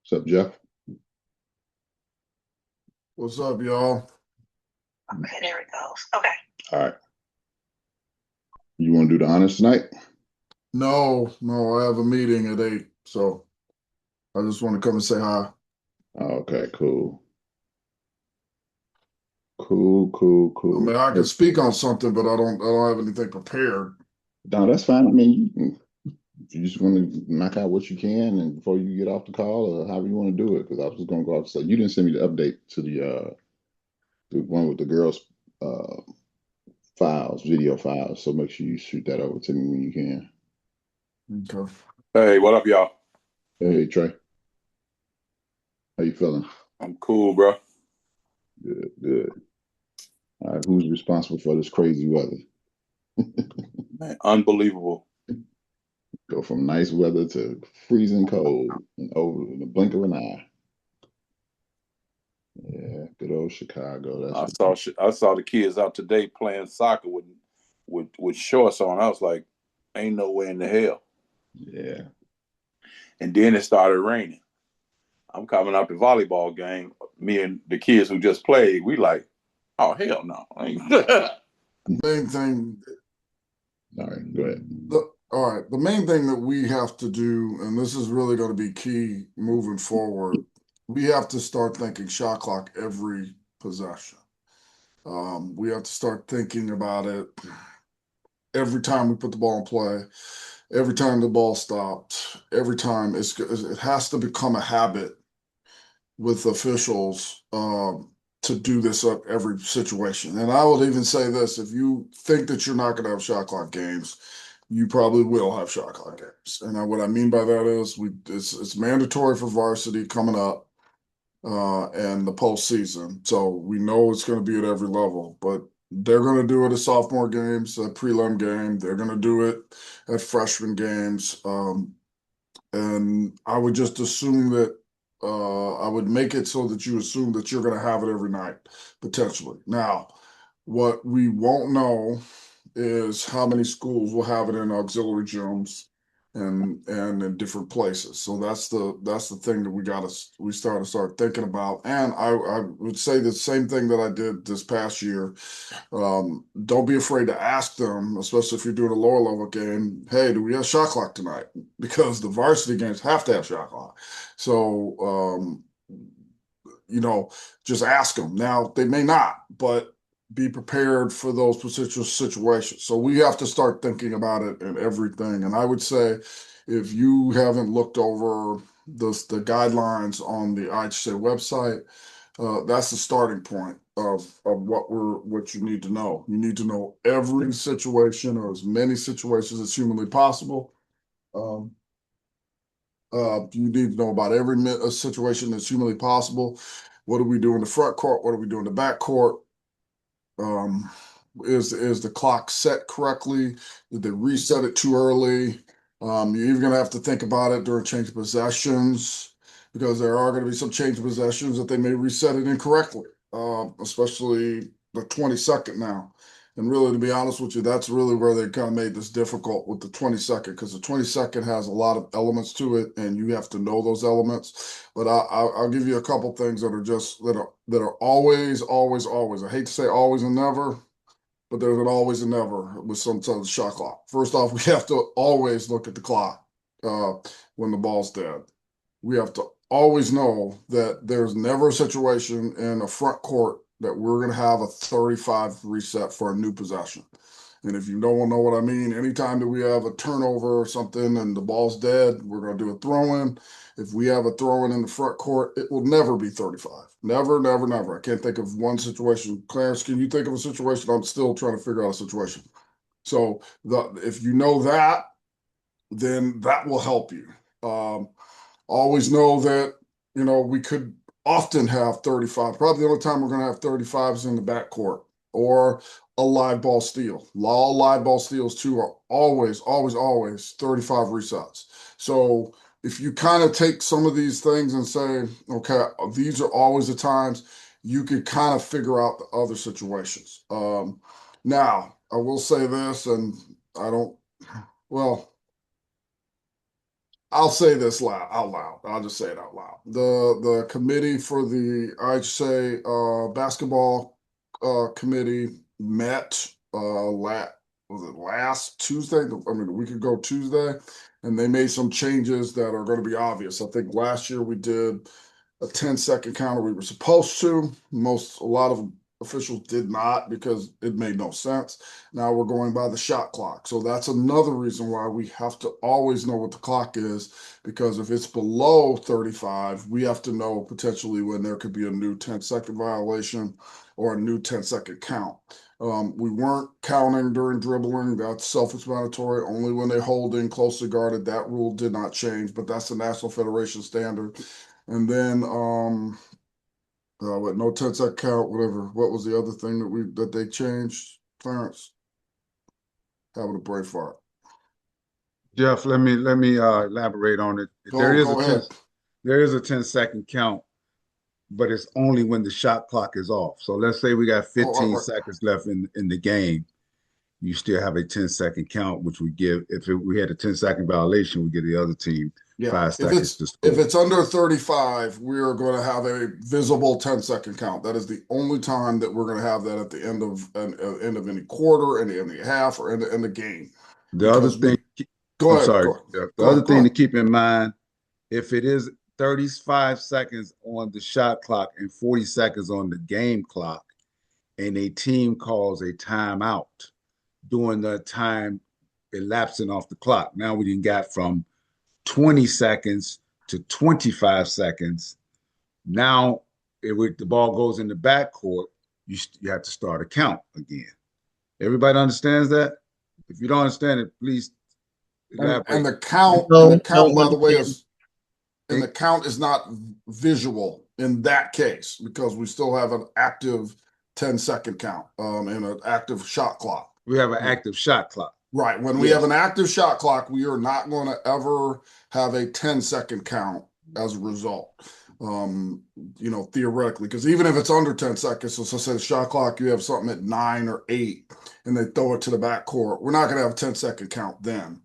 What's up, Jeff? What's up, y'all? Okay, there it goes. Okay. All right. You want to do the honors tonight? No, I have a meeting at 8, so I just want to come and say hi. Okay, cool. Cool, cool, I cool. mean, I can speak on something, but I don't have anything prepared. No, that's fine. I mean, if you just want to knock out what you can and before you get off the call or however you want to do it, because I was just going to go off. So you didn't send me the update to the one with the girls' uh files, video files. So make sure you shoot that over to me when you can. Okay. Hey, what up, y'all? Hey, Trey, how you feeling? I'm cool, bro. Good, good. All right, who's responsible for this crazy weather? Man, unbelievable. Go from nice weather to freezing cold and over in the blink of an eye. Yeah, good old Chicago. That's I what. saw I saw the kids out today playing soccer with shorts on. I was like, ain't no way in the hell. Yeah, And then it started raining. I'm coming out the volleyball game. Me and the kids who just played, we like, oh hell no. Main thing, all right, go ahead. all right, the main thing that we have to do, and this is really going to be key moving forward, we have to start thinking shot clock every possession. We have to start thinking about it every time we put the ball in play, every time the ball stopped, every time it has to become a habit with officials to do this up every situation. And I would even say this: if you think that you're not going to have shot clock games, you probably will have shot clock games. And what I mean by that is it's mandatory for varsity coming up and the postseason. So we know it's going to be at every level, but they're going to do it at sophomore games, a prelim game. They're going to do it at freshman games. And I would just assume that I would make it so that you assume that you're going to have it every night, potentially. Now, what we won't know is how many schools will have it in auxiliary gyms and in different places. So that's the thing that we start thinking about. And I would say the same thing that I did this past year. Don't be afraid to ask them, especially if you're doing a lower level game. Hey, do we have shot clock tonight? Because the varsity games have to have shot clock. So you know, just ask them. Now they may not, but be prepared for those potential situations. So we have to start thinking about it and everything. And I would say, if you haven't looked over the guidelines on the IHSA website, that's the starting point of what you need to know. You need to know every situation or as many situations as humanly possible. Um, you need to know about every situation that's humanly possible. What do we do in the front court? What do we do in the back court? Um, is the clock set correctly? Did they reset it too early? You're even going to have to think about it during change of possessions because there are going to be some change of possessions that they may reset it incorrectly, especially the 22nd now. And really, to be honest with you, that's really where they kind of made this difficult with the 22nd because the 22nd has a lot of elements to it, and you have to know those elements. But I'll give you a couple things that are always, always, always. I hate to say always and never, but there's an always and never with some sort of shot clock. First off, we have to always look at the clock uh, when the ball's dead. We have to always know that there's never a situation in a front court that we're going to have a 35 reset for a new possession. And if you don't know what I mean, anytime that we have a turnover or something and the ball's dead, we're going to do a throw in. If we have a throw in the front court, it will never be 35. Never, never, never. I can't think of one situation. Clarence, can you think of a situation? I'm still trying to figure out a situation. So if you know that, then that will help you. Um, Always know that, we could often have 35. Probably the only time we're going to have 35 is in the backcourt or a live ball steal. All live ball steals, too, are always, always, always 35 resets. So if you kind of take some of these things and say, okay, these are always the times, you can kind of figure out the other situations. Now, I will say this, and I don't, well, I'll say this out loud. I'll just say it out loud. The committee for the IHSA basketball committee met was it last Tuesday? I mean, a week ago Tuesday, and they made some changes that are going to be obvious. I think last year we did a 10-second counter. We were supposed to. A lot of officials did not because it made no sense. Now we're going by the shot clock. So that's another reason why we have to always know what the clock is, because if it's below 35, we have to know potentially when there could be a new 10-second violation or a new 10-second count. We weren't counting during dribbling. That's self-explanatory. Only when they hold in closely guarded. That rule did not change, but that's the National Federation standard. And then what, no 10-second count, whatever. What was the other thing that they changed, Clarence? Having a brain fart. Jeff, let me elaborate on it. Go ahead. There is a 10-second count, but it's only when the shot clock is off. So let's say we got 15 seconds left in the game. You still have a 10-second count, which we give. If we had a 10-second violation, we give the other team 5 seconds to score. If it's under 35, we are going to have a visible 10-second count. That is the only time that we're going to have that at the end of any quarter, any half, or in the game. The other thing, go ahead. The other thing to keep in mind, if it is 35 seconds on the shot clock and 40 seconds on the game clock, and a team calls a timeout during the time elapsing off the clock. Now we got from 20 seconds to 25 seconds. Now, if the ball goes in the backcourt, you have to start a count again. Everybody understands that? If you don't understand it, please elaborate. And the count, by the way, the count is not visual in that case, because we still have an active 10-second count and an active shot clock. We have an active shot clock. Right. When we have an active shot clock, we are not going to ever have a 10-second count as a result. Theoretically, because even if it's under 10 seconds, so say the shot clock, you have something at 9 or 8 and they throw it to the backcourt, we're not going to have a 10-second count then,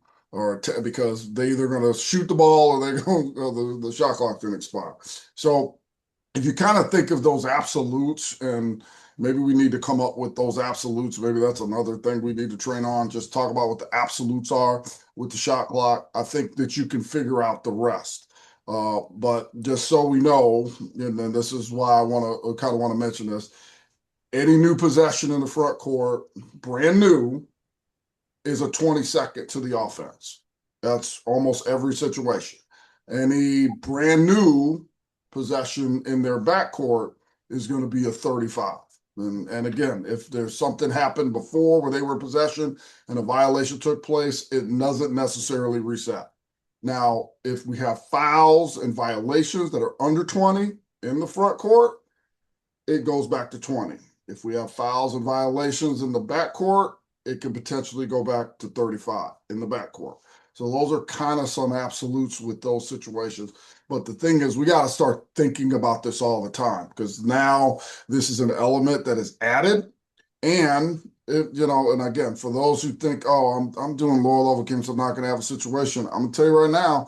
because they either going to shoot the ball or the shot clock didn't expire. So if you kind of think of those absolutes, and maybe we need to come up with those absolutes. Maybe that's another thing we need to train on. Just talk about what the absolutes are with the shot clock. I think that you can figure out the rest. But just so we know, and then this is why I kind of want to mention this. Any new possession in the front court, brand new, is a 20-second to the offense. That's almost every situation. Any brand new possession in their backcourt is going to be a 35. And again, if there's something happened before where they were in possession and a violation took place, it doesn't necessarily reset. Now, if we have fouls and violations that are under 20 in the front court, it goes back to 20. If we have fouls and violations in the backcourt, it could potentially go back to 35 in the backcourt. So those are kind of some absolutes with those situations. But the thing is, we got to start thinking about this all the time, because now this is an element that is added. And, and again, for those who think, oh, I'm doing lower level games, I'm not going to have a situation. I'm going to tell you right now,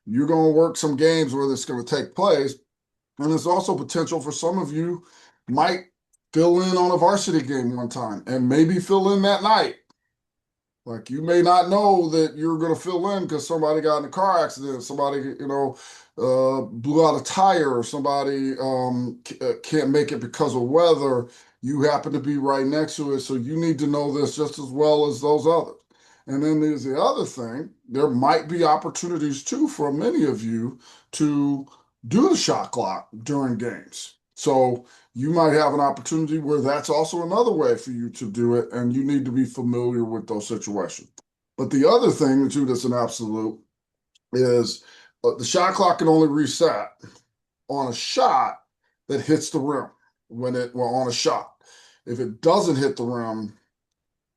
you're going to work some games where this is going to take place. And there's also potential for some of you might fill in on a varsity game one time and maybe fill in that night. Like, you may not know that you're going to fill in because somebody got in a car accident, somebody, blew out a tire, or somebody can't make it because of weather. You happen to be right next to it, so you need to know this just as well as those others. And then there's the other thing. There might be opportunities, too, for many of you to do the shot clock during games. So you might have an opportunity where that's also another way for you to do it, and you need to be familiar with those situations. But the other thing, too, that's an absolute is the shot clock can only reset on a shot that hits the rim on a shot. If it doesn't hit the rim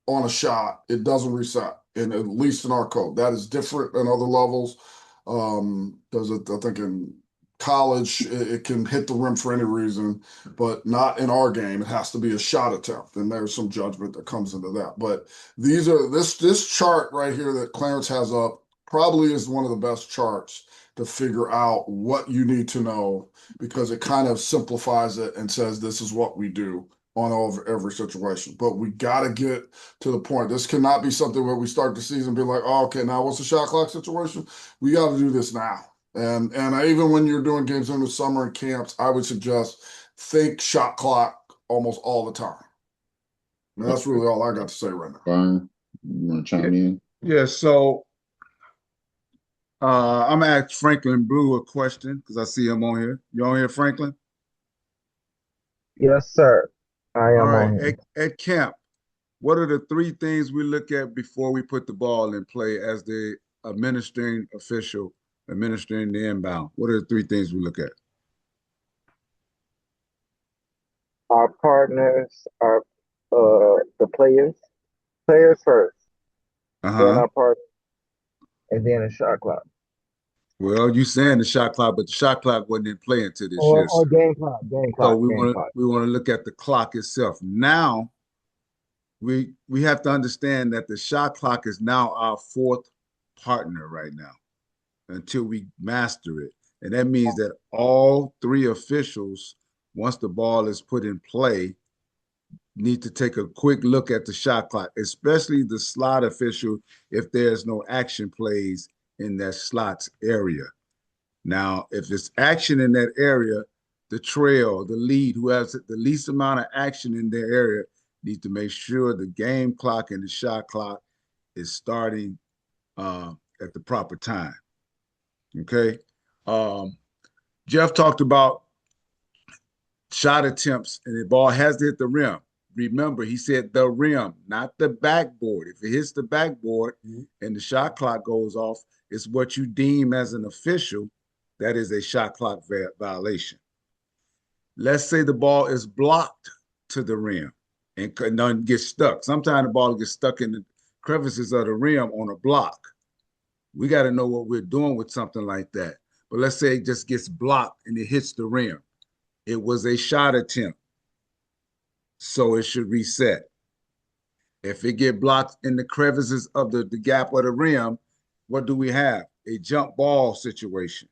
on a shot, it doesn't reset, and at least in our code. That is different than other levels, because I think in college it can hit the rim for any reason, but not in our game. It has to be a shot attempt, and there's some judgment that comes into that. But this chart right here that Clarence has up probably is one of the best charts to figure out what you need to know, because it kind of simplifies it and says this is what we do on every situation. But we got to get to the point. This cannot be something where we start the season and be like, oh, okay, now what's the shot clock situation? We got to do this now. And even when you're doing games in the summer and camps, I would suggest think shot clock almost all the time. And that's really all I got to say right now. Byron, you want to chime in? Yeah, so I'm gonna ask Franklin Blue a question because I see him on here. You on here, Franklin? Yes, sir. I All am right. on here. At camp, what are the three things we look at before we put the ball in play as the administering official administering the inbound? What are the three things we look at? Our partners are the players. Players first, then Uh-huh. our partner, and then the shot clock. Well, you saying the shot clock, but the shot clock wasn't in play until this year. Or game clock, So game clock. we want to look at the clock itself. Now we have to understand that the shot clock is now our fourth partner right now until we master it. And that means that all three officials, once the ball is put in play, need to take a quick look at the shot clock, especially the slot official if there's no action plays in that slots area. Now, if there's action in that area, the trail, the lead, who has the least amount of action in their area, needs to make sure the game clock and the shot clock is starting at the proper time. Okay. Jeff talked about shot attempts and the ball has to hit the rim. Remember, he said the rim, not the backboard. If it hits the backboard and the shot clock goes off, it's what you deem as an official that is a shot clock violation. Let's say the ball is blocked to the rim and none gets stuck. Sometimes the ball gets stuck in the crevices of the rim on a block. We got to know what we're doing with something like that. But let's say it just gets blocked and it hits the rim. It was a shot attempt, so it should reset. If it get blocked in the crevices of the gap of the rim, what do we have? A jump ball situation.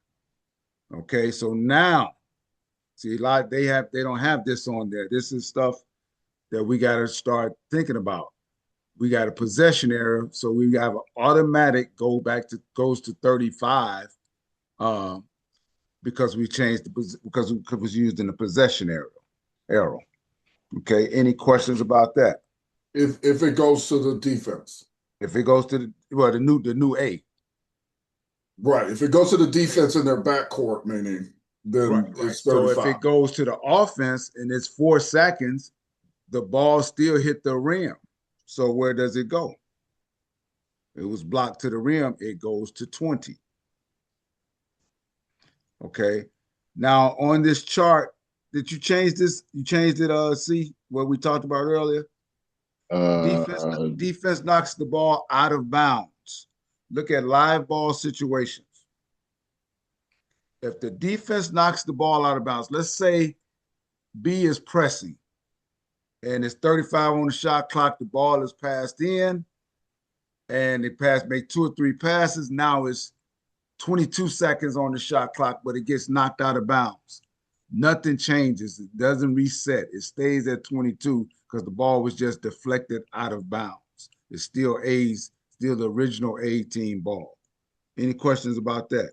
Okay, so now, see, a lot they don't have this on there. This is stuff that we got to start thinking about. We got a possession error, so we have an automatic goes to 35 because we changed because it was used in the possession arrow. Okay, any questions about that? If it goes to the defense. If it goes to the new A. Right. If it goes to the defense in their backcourt, meaning then Right. it's 35. So if it goes to the offense and it's 4 seconds, the ball still hit the rim. So where does it go? It was blocked to the rim. It goes to 20. Okay. Now on this chart, did you change this? You changed it, see what we talked about earlier? Defense knocks the ball out of bounds. Look at live ball situations. If the defense knocks the ball out of bounds, let's say B is pressing and it's 35 on the shot clock, the ball is passed in and they make 2 or 3 passes. Now it's 22 seconds on the shot clock, but it gets knocked out of bounds. Nothing changes. It doesn't reset. It stays at 22 because the ball was just deflected out of bounds. It's still the original A team ball. Any questions about that?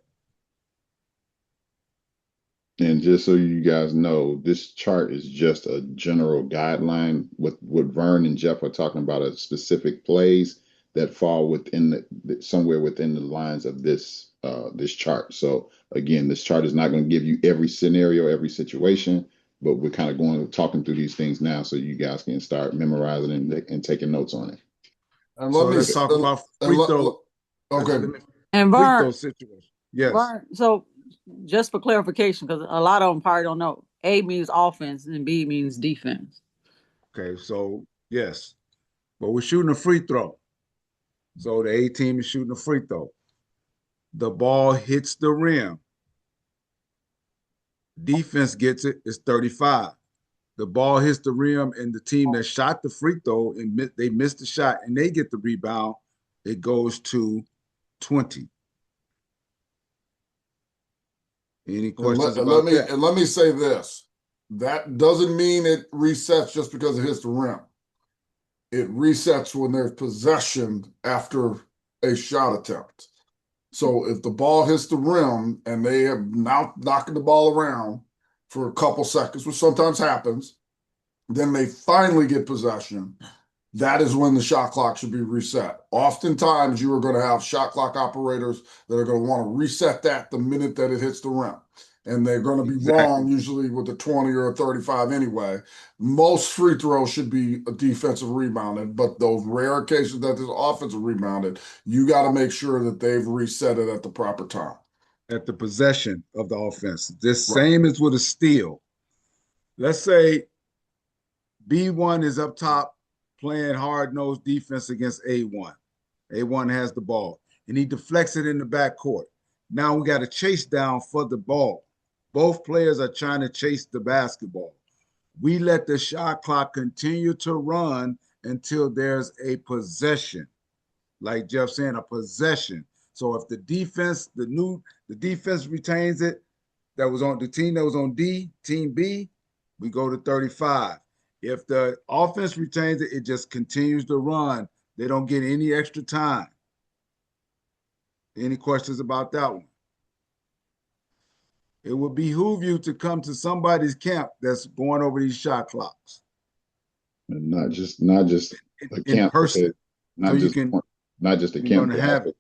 And just so you guys know, this chart is just a general guideline. What Vern and Jeff are talking about are specific plays that fall within somewhere within the lines of this chart. So again, this chart is not going to give you every scenario, every situation, but we're kind of talking through these things now so you guys can start memorizing and taking notes on it. And So let's talk about free throw. Okay. And Free Vern, throw situation. Yes. Vern, so just for clarification, because a lot of them probably don't know, A means offense and B means defense. Okay, so yes, but we're shooting a free throw. So the A team is shooting a free throw. The ball hits the rim. Defense gets it, it's 35. The ball hits the rim, and the team that shot the free throw and they missed the shot and they get the rebound, it goes to 20. Any And questions let about me that? and let me say this. That doesn't mean it resets just because it hits the rim. It resets when there's possession after a shot attempt. So if the ball hits the rim and they have now knocking the ball around for a couple seconds, which sometimes happens, then they finally get possession. That is when the shot clock should be reset. Oftentimes, you are going to have shot clock operators that are going to want to reset that the minute that it hits the rim. And they're going to be wrong, usually with a 20 or a 35 anyway. Most free throws should be a defensive rebounded, but those rare occasions that there's offensive rebounded, you got to make sure that they've reset it at the proper time. At the possession of the offense. This Right. same as with a steal. Let's say B1 is up top playing hard-nosed defense against A1. A1 has the ball, and he deflects it in the backcourt. Now we got a chase down for the ball. Both players are trying to chase the basketball. We let the shot clock continue to run until there's a possession. Like Jeff saying, a possession. So if the defense, the defense retains it, that was on the team that was on D, team B, we go to 35. If the offense retains it, it just continues to run. They don't get any extra time. Any questions about that one? It would behoove you to come to somebody's camp that's going over these shot clocks. And not just a in camp, person, not so you just can not just a you're camp, gonna but have also it.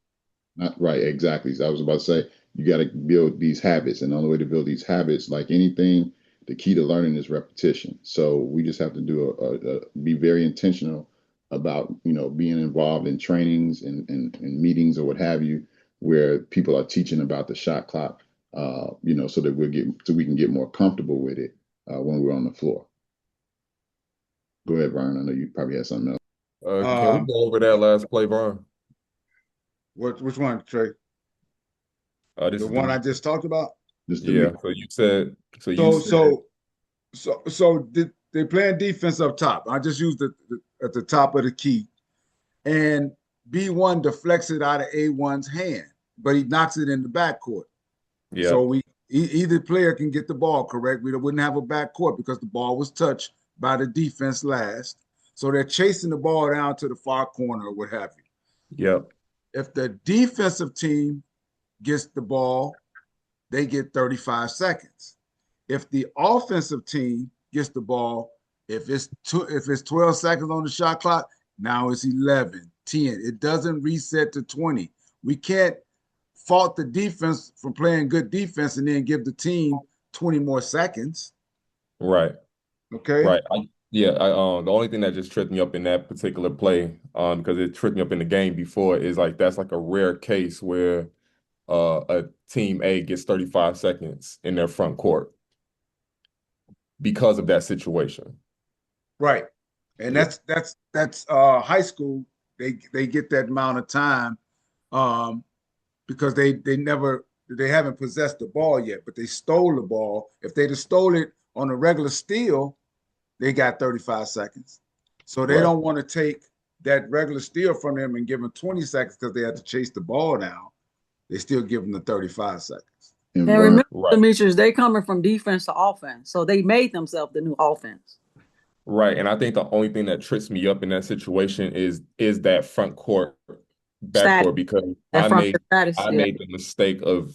not right, exactly. So I was about to say you got to build these habits, and the only way to build these habits, like anything, the key to learning is repetition. So we just have to do be very intentional about being involved in trainings and meetings or what have you, where people are teaching about the shot clock, so that we can get more comfortable with it when we're on the floor. Go ahead, Brian. I know you probably had something else. Can we go over that last play, Brian? Which one, Trey? This The is one I just talked about? Just to yeah. So they playing defense up top. I just used at the top of the key, and B1 deflects it out of A1's hand, but he knocks it in the backcourt. Yeah. So either player can get the ball, correct? We wouldn't have a backcourt because the ball was touched by the defense last. So they're chasing the ball down to the far corner or what have you. Yep. If the defensive team gets the ball, they get 35 seconds. If the offensive team gets the ball, if it's 12 seconds on the shot clock, now it's 11, 10. It doesn't reset to 20. We can't fault the defense for playing good defense and then give the team 20 more seconds. Right. Okay. Right. The only thing that just tripped me up in that particular play, because it tripped me up in the game before, is like that's like a rare case where a team A gets 35 seconds in their front court because of that situation. Right. And that's high school. They get that amount of time because they haven't possessed the ball yet, but they stole the ball. If they'd have stole it on a regular steal, they got 35 seconds. So they don't want to take that regular steal from them and give them 20 seconds because they had to chase the ball down. They still give them the 35 seconds. And remember, Demetrius, they coming from defense to offense. So they made themselves the new offense. Right. And I think the only thing that trips me up in that situation is that front court, backcourt, because I made the mistake of,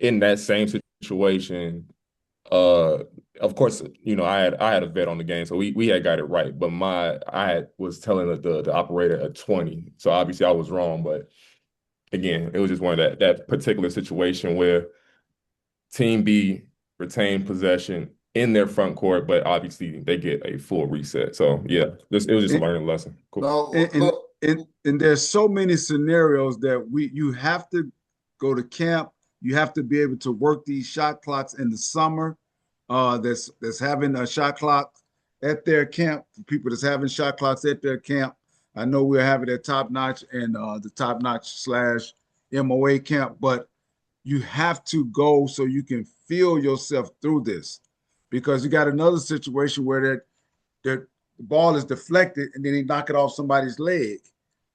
in that same situation, of course, I had a bet on the game, so we had got it right. But I was telling the operator a 20. So obviously I was wrong. But again, it was just one of that particular situation where Team B retained possession in their front court, but obviously they get a full reset. So yeah, it was just a learning lesson. Cool. And there's so many scenarios that you have to go to camp. You have to be able to work these shot clocks in the summer. That's having a shot clock at their camp. For people that's having shot clocks at their camp, I know we'll have it at Top Notch and the Top Notch / MOA camp, but you have to go so you can feel yourself through this, because you got another situation where the ball is deflected and then they knock it off somebody's leg.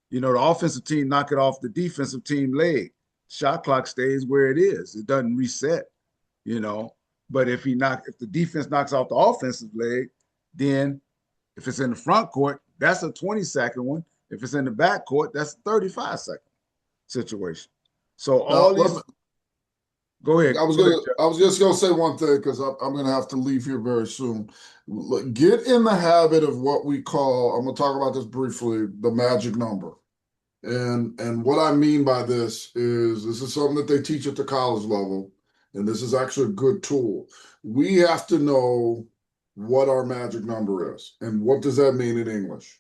The offensive team knock it off the defensive team leg. Shot clock stays where it is. It doesn't reset. you know. But if the defense knocks out the offensive leg, then if it's in the front court, that's a 20-second one. If it's in the back court, that's a 35-second situation. So all these. Go ahead. I was just gonna say one thing because I'm gonna have to leave here very soon. Look, get in the habit of what we call, I'm gonna talk about this briefly, the magic number. And what I mean by this is something that they teach at the college level, and this is actually a good tool. We have to know what our magic number is. And what does that mean in English?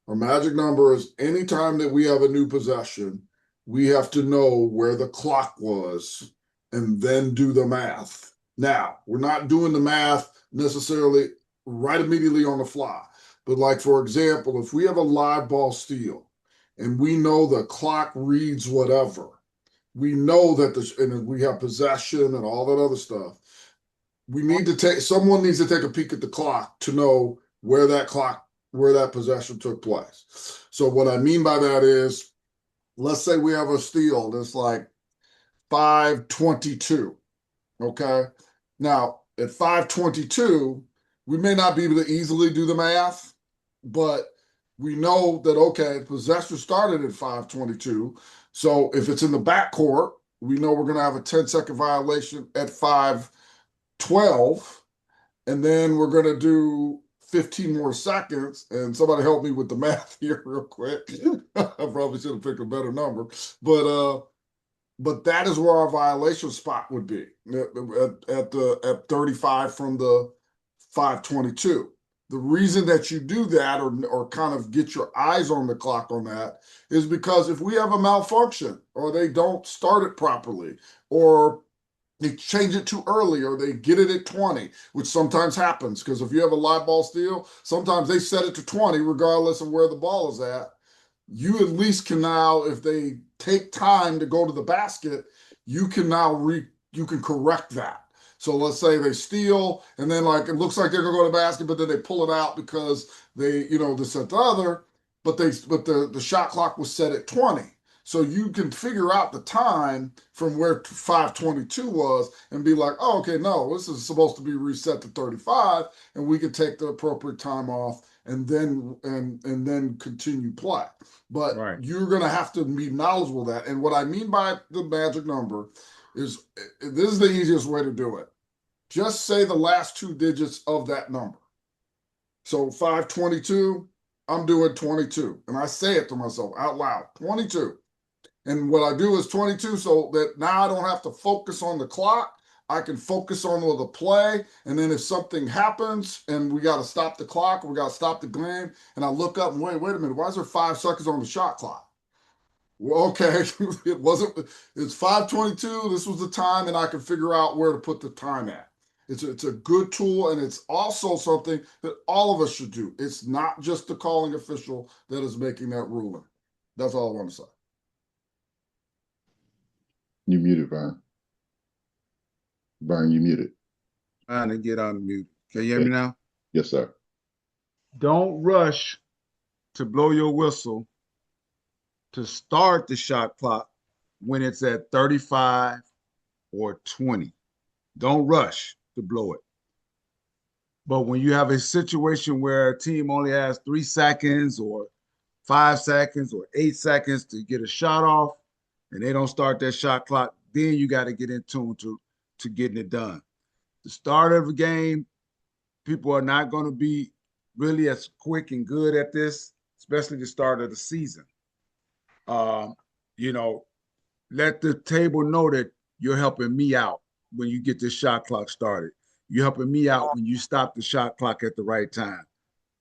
Our magic number is anytime that we have a new possession, we have to know where the clock was and then do the math. Now, we're not doing the math necessarily right immediately on the fly. But like, for example, if we have a live ball steal and we know the clock reads whatever, we know that and we have possession and all that other stuff. Someone needs to take a peek at the clock to know where that possession took place. So what I mean by that is, let's say we have a steal that's like 5:22. Okay. Now at 5:22, we may not be able to easily do the math, but we know that, okay, possession started at 5:22. So if it's in the backcourt, we know we're going to have a 10-second violation at 5:12. And then we're going to do 15 more seconds. And somebody help me with the math here real quick. I probably should have picked a better number. But that is where our violation spot would be at 35 from the 5:22. The reason that you do that or kind of get your eyes on the clock on that is because if we have a malfunction or they don't start it properly or they change it too early or they get it at 20, which sometimes happens because if you have a live ball steal, sometimes they set it to 20 regardless of where the ball is at. You at least can now, if they take time to go to the basket, you can now you can correct that. So let's say they steal and then like it looks like they're gonna go to the basket, but then they pull it out because they, this at the other, but the shot clock was set at 20. So you can figure out the time from where 5:22 was and be like, oh, okay, no, this is supposed to be reset to 35, and we can take the appropriate time off and then continue play. But right. You're gonna have to be knowledgeable of that. And what I mean by the magic number is this is the easiest way to do it. Just say the last two digits of that number. So 5:22, I'm doing 22. And I say it to myself out loud, 22. And what I do is 22 so that now I don't have to focus on the clock. I can focus on the play. And then if something happens and we got to stop the clock, we got to stop the game, and I look up and wait a minute, why is there 5 seconds on the shot clock? Well, okay, it's 5:22. This was the time, and I can figure out where to put the time at. It's a good tool, and it's also something that all of us should do. It's not just the calling official that is making that ruling. That's all I want to say. You muted, Brian. Brian, you muted. Trying to get on mute. Can you hear me now? Yes, sir. Don't rush to blow your whistle to start the shot clock when it's at 35 or 20. Don't rush to blow it. But when you have a situation where a team only has 3 seconds or 5 seconds or 8 seconds to get a shot off and they don't start that shot clock, then you got to get in tune to getting it done. The start of the game, people are not going to be really as quick and good at this, especially the start of the season. Let the table know that you're helping me out when you get this shot clock started. You're helping me out when you stop the shot clock at the right time.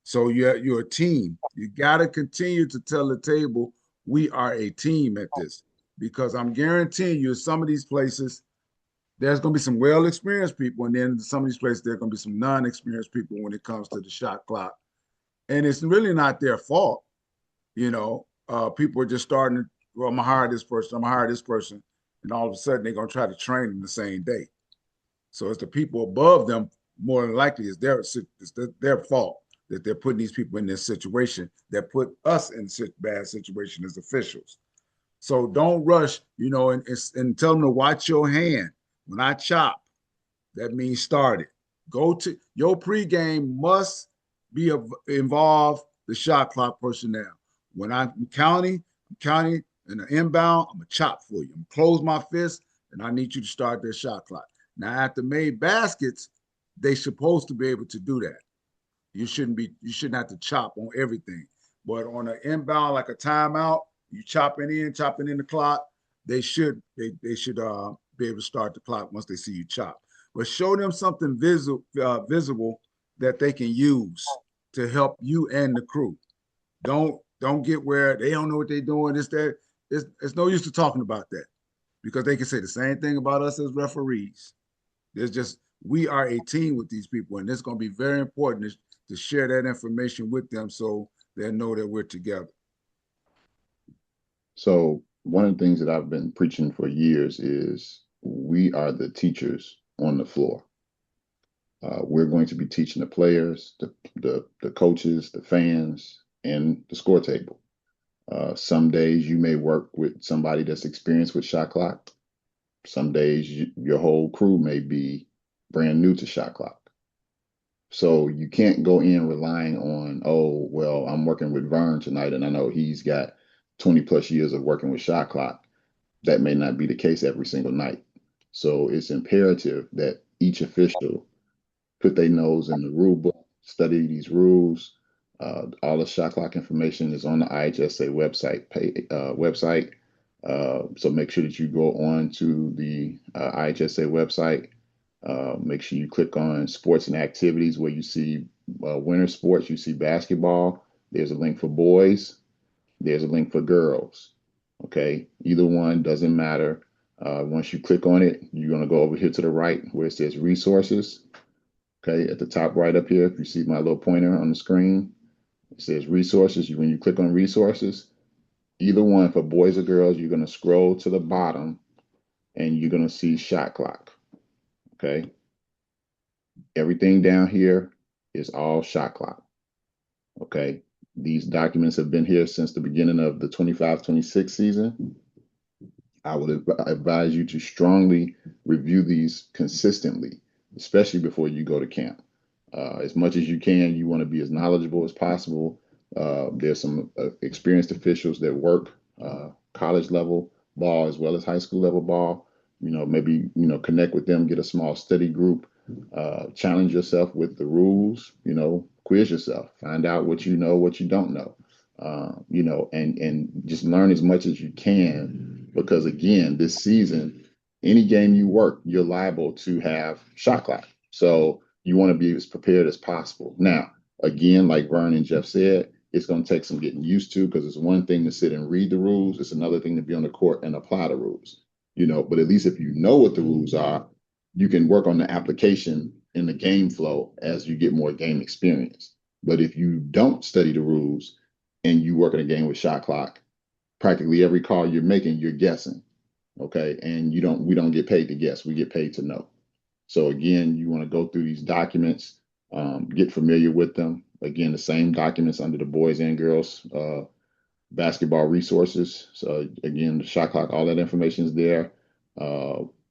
So you're a team. You got to continue to tell the table we are a team at this, because I'm guaranteeing you some of these places, there's going to be some well-experienced people, and then some of these places, there are going to be some non-experienced people when it comes to the shot clock. And it's really not their fault. People are just starting to, well, I'm going to hire this person, and all of a sudden they're going to try to train them the same day. So it's the people above them, more than likely, it's their fault that they're putting these people in this situation that put us in a bad situation as officials. So don't rush, and tell them to watch your hand. When I chop, That means start it. Go to your pregame must involve the shot clock personnel. When I'm counting, in the inbound, I'm gonna chop for you. I'm gonna close my fist, and I need you to start that shot clock. Now, after made baskets, they supposed to be able to do that. You shouldn't have to chop on everything. But on an inbound, like a timeout, you chopping in the clock, they should be able to start the clock once they see you chop. But show them something visible that they can use to help you and the crew. Don't get where they don't know what they're doing. It's no use to talking about that, because they can say the same thing about us as referees. We are a team with these people, and it's going to be very important to share that information with them so they know that we're together. So one of the things that I've been preaching for years is we are the teachers on the floor. We're going to be teaching the players, the coaches, the fans, and the score table. Some days you may work with somebody that's experienced with shot clock. Some days your whole crew may be brand new to shot clock. So you can't go in relying on, oh, well, I'm working with Vern tonight, and I know he's got 20 plus years of working with shot clock. That may not be the case every single night. So it's imperative that each official put their nose in the rule book, study these rules. All the shot clock information is on the IHSA website. So make sure that you go on to the IHSA website. Make sure you click on sports and activities where you see winter sports. You see basketball. There's a link for boys. There's a link for girls. Okay, either one doesn't matter. Once you click on it, you're going to go over here to the right where it says resources. Okay, at the top right up here, if you see my little pointer on the screen, it says resources. When you click on resources, either one for boys or girls, you're going to scroll to the bottom and you're going to see shot clock. Okay, everything down here is all shot clock. Okay, these documents have been here since the beginning of the 25-26 season. I would advise you to strongly review these consistently, especially before you go to camp. As much as you can, you want to be as knowledgeable as possible. There's some experienced officials that work college level ball as well as high school level ball. Maybe connect with them, get a small study group, challenge yourself with the rules. Quiz yourself, find out what you know, what you don't know. And just learn as much as you can, because again, this season, any game you work, you're liable to have shot clock. So you want to be as prepared as possible. Now, again, like Vern and Jeff said, it's going to take some getting used to, because it's one thing to sit and read the rules. It's another thing to be on the court and apply the rules, but at least if you know what the rules are, you can work on the application in the game flow as you get more game experience. But if you don't study the rules and you work in a game with shot clock, practically every call you're making, you're guessing. Okay. And we don't get paid to guess. We get paid to know. So again, you want to go through these documents, get familiar with them. Again, the same documents under the boys and girls basketball resources. So again, the shot clock, all that information is there.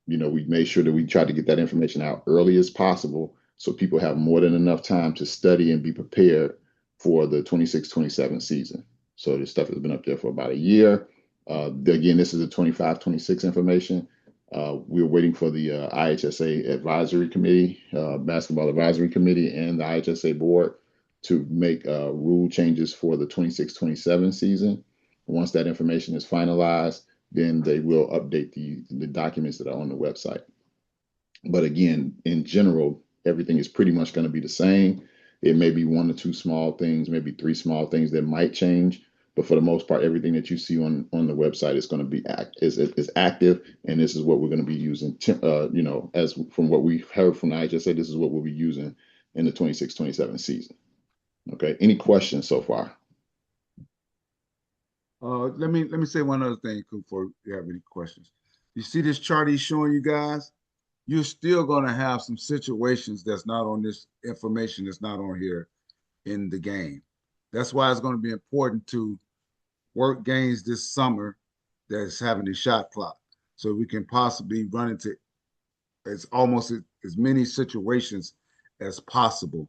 We made sure that we try to get that information out early as possible so people have more than enough time to study and be prepared for the 26-27 season. So this stuff has been up there for about a year. Again, this is the 25-26 information. We're waiting for the IHSA advisory committee, basketball advisory committee, and the IHSA board to make rule changes for the 26-27 season. Once that information is finalized, then they will update the documents that are on the website. But again, in general, everything is pretty much going to be the same. It may be one or two small things, maybe three small things that might change. But for the most part, everything that you see on the website is going to be is active, and this is what we're going to be using. As from what we've heard from the IHSA, this is what we'll be using in the 26-27 season. Okay. Any questions so far? Let me say one other thing before you have any questions. You see this chart he's showing you guys? You're still going to have some situations that's not on this information that's not on here in the game. That's why it's going to be important to work games this summer that's having a shot clock, so we can possibly run into it's almost as many situations as possible.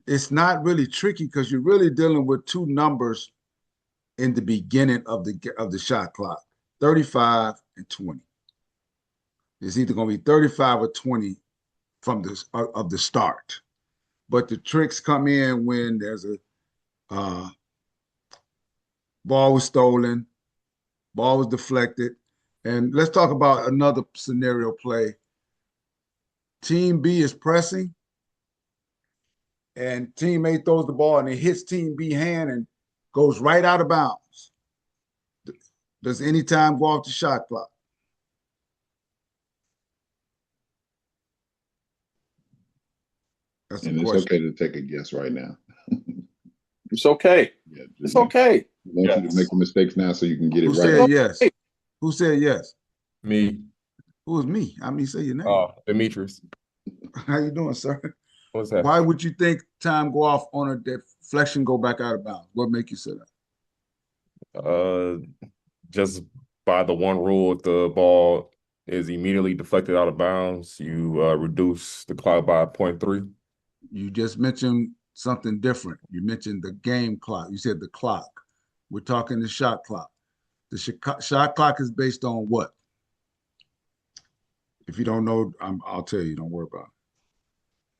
It's not really tricky because you're really dealing with two numbers in the beginning of the shot clock, 35 and 20. It's either going to be 35 or 20 from the start. But the tricks come in when there's a ball was stolen, ball was deflected. And let's talk about another scenario play. Team B is pressing, and team A throws the ball and it hits team B hand and goes right out of bounds. Does any time go off the shot clock? That's the And it's question. okay to take a guess right now. It's okay. Yeah, It's okay. I want you to make the mistakes now so you can get it Who right. said yes? Who said yes? Me. Who was me? I mean, say your name. Demetrius. How you doing, sir? What's that? Why would you think time go off on a deflection, go back out of bounds? What make you say that? Just by the one rule, if the ball is immediately deflected out of bounds, you reduce the clock by 0.3. You just mentioned something different. You mentioned the game clock. You said the clock. We're talking the shot clock. The shot clock is based on what? If you don't know, I'll tell you. Don't worry about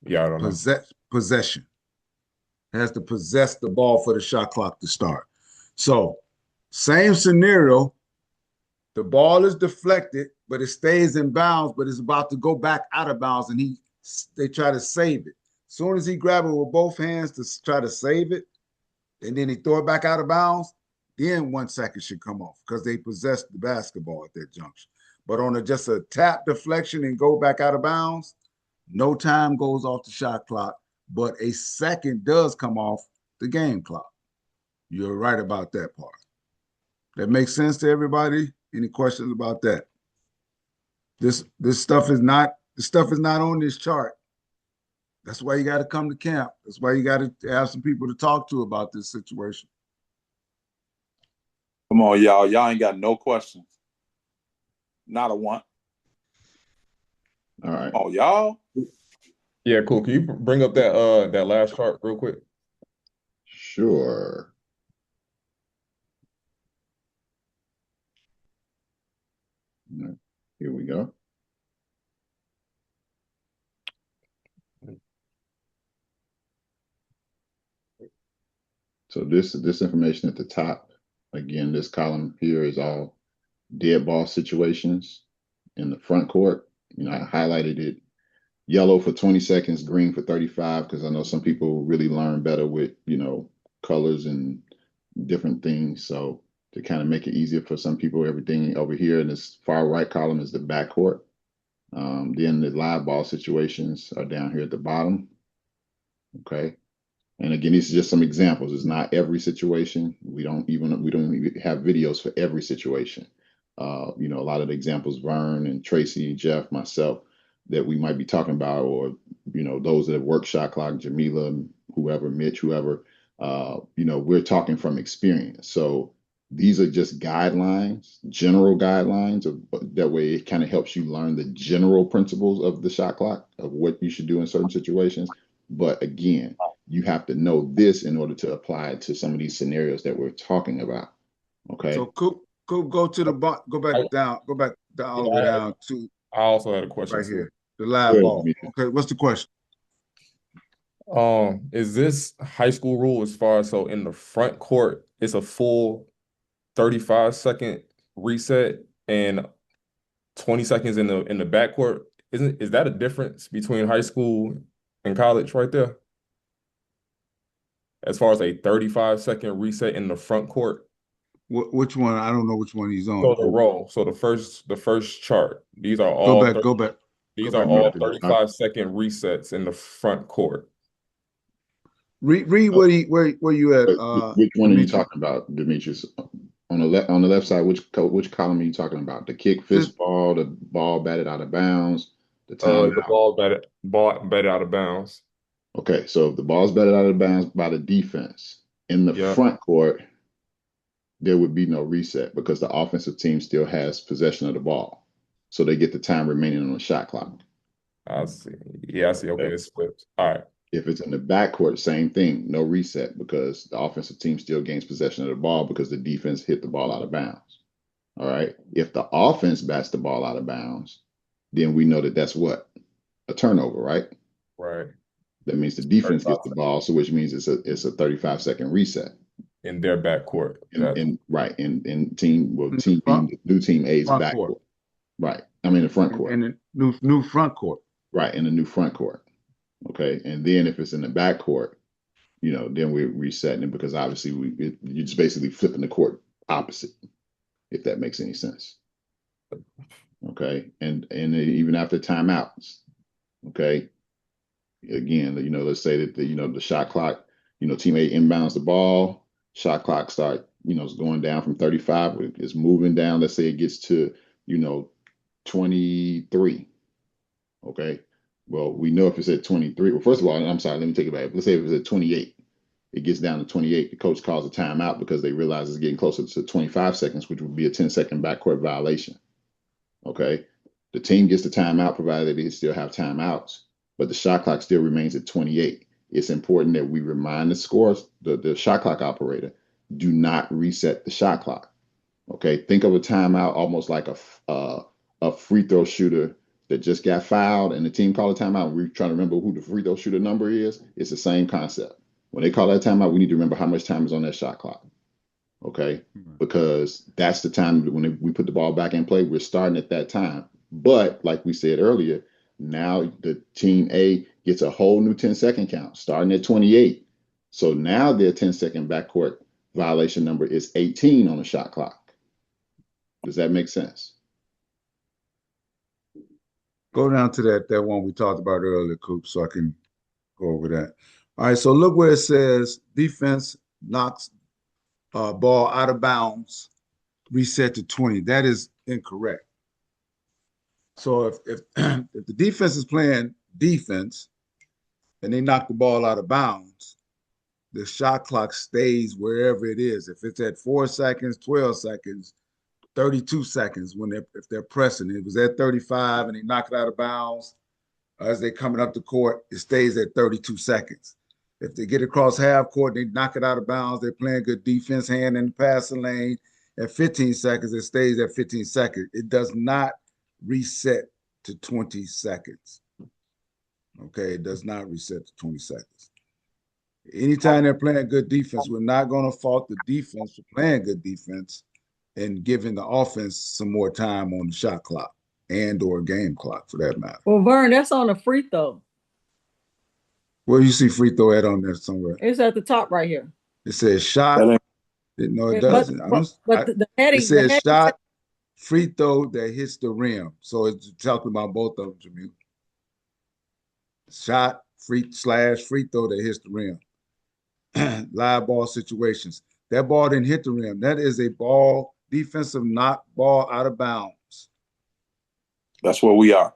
it. Yeah, I don't know. Possession. It has to possess the ball for the shot clock to start. So, same scenario. The ball is deflected, but it stays in bounds, but it's about to go back out of bounds, and they try to save it. As soon as he grabs it with both hands to try to save it, and then he throw it back out of bounds, then 1 second should come off because they possess the basketball at that junction. But on just a tap deflection and go back out of bounds, no time goes off the shot clock, but a second does come off the game clock. You're right about that part. That makes sense to everybody? Any questions about that? This stuff is not on this chart. That's why you got to come to camp. That's why you got to have some people to talk to about this situation. Come on, y'all. Y'all ain't got no questions. Not a one. All right. Oh, y'all. Yeah, cool. Can you bring up that last chart real quick? Sure. Here we go. So this information at the top, again, this column here is all dead ball situations in the front court. I highlighted it yellow for 20 seconds, green for 35, because I know some people really learn better with, colors and different things. So to kind of make it easier for some people, everything over here in this far right column is the backcourt. Then the live ball situations are down here at the bottom. Okay. And again, these are just some examples. It's not every situation. We don't even have videos for every situation. A lot of the examples, Vern and Tracy, Jeff, myself, that we might be talking about, or, those that have worked shot clock, Jamila, whoever, Mitch, whoever, we're talking from experience. So these are just guidelines, general guidelines that way it kind of helps you learn the general principles of the shot clock, of what you should do in certain situations. But again, you have to know this in order to apply it to some of these scenarios that we're talking about. Okay. So go to the bottom, go back down all the way down to. I also had a question right too. Here, the live ball. Okay, what's the question? Is this high school rule as far as, so in the front court, it's a full 35-second reset and 20 seconds in the back court? Is that a difference between high school and college right there? As far as a 35-second reset in the front court? Which one? I don't know which one he's on. So the row. So the first chart. These are all go back. These are all 35-second resets in the front court. Read where you at. Which one are you talking about, Demetrius? On the left side, which column are you talking about? The kick, fist ball, the ball batted out of bounds, the timeout. The ball batted out of bounds. Okay, so if the ball's batted out of bounds by the defense in the front court, there would be no reset because the offensive team still has possession of the ball. So they get the time remaining on the shot clock. I see. Yeah, I see. Okay, it's flipped. All right. If it's in the backcourt, same thing, no reset, because the offensive team still gains possession of the ball because the defense hit the ball out of bounds. All right. If the offense bats the ball out of bounds, then we know that that's what? A turnover, right? Right. That means the defense gets the ball, so which means it's a 35-second reset. In their backcourt. In team new team A's backcourt. Right. I mean the front court. And the new front court. Right, in the new front court. Okay. And then if it's in the backcourt, then we're resetting it, because obviously you're just basically flipping the court opposite, if that makes any sense. Okay. And even after timeouts, okay. Again, let's say that the shot clock, team A inbounds the ball, shot clock start, it's going down from 35, it's moving down. Let's say it gets to, 23. Okay. Well, we know if it's at 23. Well, first of all, I'm sorry, let me take it back. Let's say if it's at 28, it gets down to 28. The coach calls a timeout because they realize it's getting closer to 25 seconds, which would be a 10-second backcourt violation. Okay. The team gets the timeout provided they still have timeouts, but the shot clock still remains at 28. It's important that we remind the scores, the shot clock operator, do not reset the shot clock. Okay. Think of a timeout almost like a free throw shooter that just got fouled and the team called a timeout. We're trying to remember who the free throw shooter number is. It's the same concept. When they call that timeout, we need to remember how much time is on that shot clock. Okay. Because that's the time when we put the ball back in play, we're starting at that time. But like we said earlier, now the team A gets a whole new 10-second count starting at 28. So now their 10-second backcourt violation number is 18 on the shot clock. Does that make sense? Go down to that one we talked about earlier, Coop, so I can go over that. All right, so look where it says defense knocks ball out of bounds, reset to 20. That is incorrect. So if the defense is playing defense and they knock the ball out of bounds, the shot clock stays wherever it is. If it's at 4 seconds, 12 seconds, 32 seconds if they're pressing. It was at 35 and they knock it out of bounds. As they're coming up the court, it stays at 32 seconds. If they get across half court, they knock it out of bounds. They're playing good defense, hand in the passing lane. At 15 seconds, it stays at 15 seconds. It does not reset to 20 seconds. Okay, it does not reset to 20 seconds. Anytime they're playing good defense, we're not going to fault the defense for playing good defense and giving the offense some more time on the shot clock and or game clock for that matter. Well, Vern, that's on a free throw. Where do you see free throw at on there somewhere? It's at the top right here. It says shot. No, it doesn't. The heading, it says shot, free throw that hits the rim. So it's talking about both of them, Jamil. Shot, free throw that hits the rim. Live ball situations. That ball didn't hit the rim. That is a ball, defensive knock ball out of bounds. That's where we are.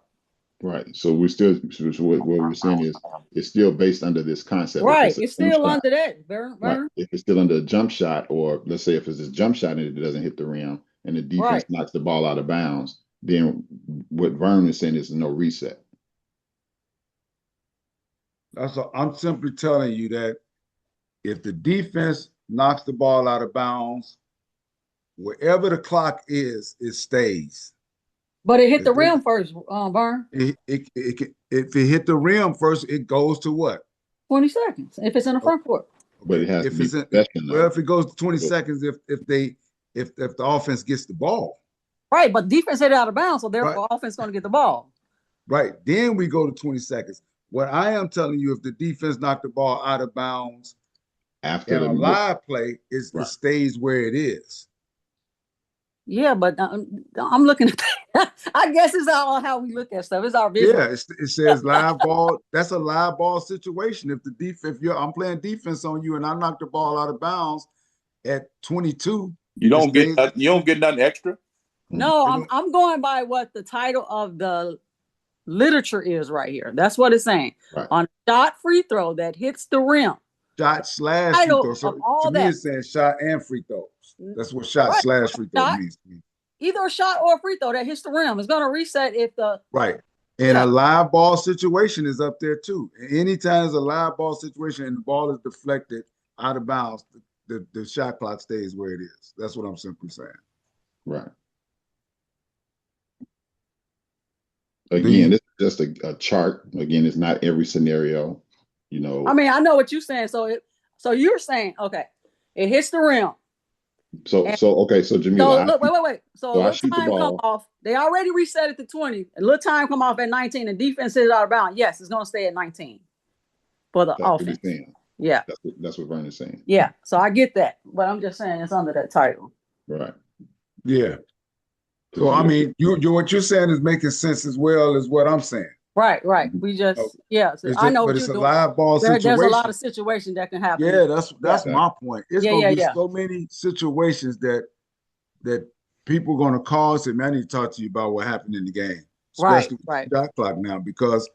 Right. So we're still, what we're saying is it's still based under this concept. Right. It's still under that. Right. If it's still under a jump shot, or let's say if it's a jump shot and it doesn't hit the rim and the defense knocks the ball out of bounds, then what Vern is saying is no reset. I'm simply telling you that if the defense knocks the ball out of bounds, wherever the clock is, it stays. But it hit the rim first, Vern. If it hit the rim first, it goes to what? 20 seconds. If it's in the front court. But it has to be if it goes to 20 seconds, if the offense gets the ball. Right, but defense hit it out of bounds, so therefore offense going to get the ball. Right. Then we go to 20 seconds. What I am telling you, if the defense knocked the ball out of bounds after a live play, it stays where it is. Yeah, but I'm looking at that. I guess it's all how we look at stuff. It's our business. Yeah, it says live ball. That's a live ball situation. I'm playing defense on you and I knock the ball out of bounds at 22. You don't get nothing extra? No, I'm going by what the title of the literature is right here. That's what it's saying. Right. On shot free throw that hits the rim. Shot / free throw. So to me, it's saying shot and free throws. That's what shot / free throw means to me. either a shot or a free throw that hits the rim. It's going to reset if the right. And a live ball situation is up there too. Anytime there's a live ball situation and the ball is deflected out of bounds, the shot clock stays where it is. That's what I'm simply saying. Right. Again, this is just a chart. Again, it's not every scenario. You know. I mean, I know what you're saying. So you're saying, okay, it hits the rim. So Jamila. So look, wait. So I shoot the ball. Come off. They already reset it to 20. A little time come off at 19. And defense is out of bounds. Yes, it's gonna stay at 19 for the offense. Yeah. That's what Vernon's saying. Yeah. So I get that. But I'm just saying it's under that title. Right. Yeah. So I mean, what you're saying is making sense as well as what I'm saying. Right. We just So I know, but it's a live ball situation. There's a lot of situations that can happen. Yeah, that's my point. It's gonna be so many situations that people are gonna cause it. Man, I need to talk to you about what happened in the game, especially with the shot clock now, because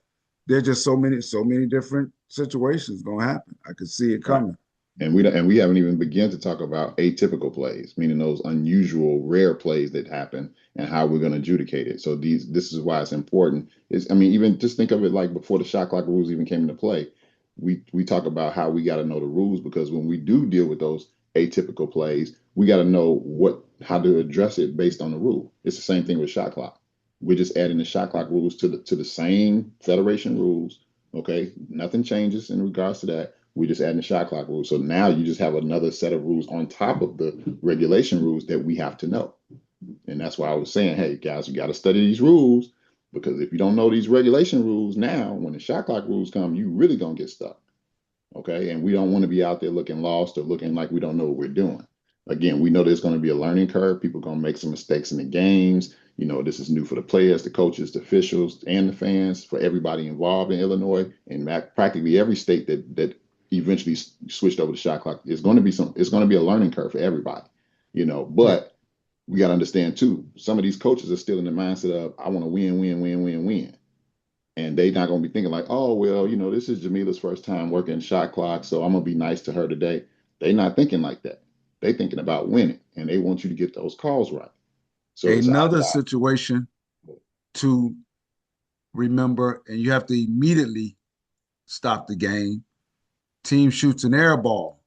there's just so many different situations gonna happen. I could see it coming. And we haven't even begun to talk about atypical plays, meaning those unusual, rare plays that happen and how we're going to adjudicate it. So this is why it's important. Even just think of it like before the shot clock rules even came into play, we talk about how we got to know the rules, because when we do deal with those atypical plays, we got to know how to address it based on the rule. It's the same thing with shot clock. We're just adding the shot clock rules to the same federation rules. Okay, nothing changes in regards to that. We just adding the shot clock rules. So now you just have another set of rules on top of the regulation rules that we have to know. And that's why I was saying, hey, guys, you got to study these rules, because if you don't know these regulation rules now, when the shot clock rules come, you really going to get stuck. Okay. And we don't want to be out there looking lost or looking like we don't know what we're doing. Again, we know there's going to be a learning curve. People are going to make some mistakes in the games. You know, this is new for the players, the coaches, the officials, and the fans, for everybody involved in Illinois and practically every state that eventually switched over to shot clock. It's going to be a learning curve for everybody, you know, but we got to understand too, some of these coaches are still in the mindset of, I want to win. And they're not going to be thinking like, oh, well, you know, this is Jamila's first time working shot clock, so I'm going to be nice to her today. They're not thinking like that. They're thinking about winning, and they want you to get those calls right. So another situation to remember, and you have to immediately stop the game. Team shoots an air ball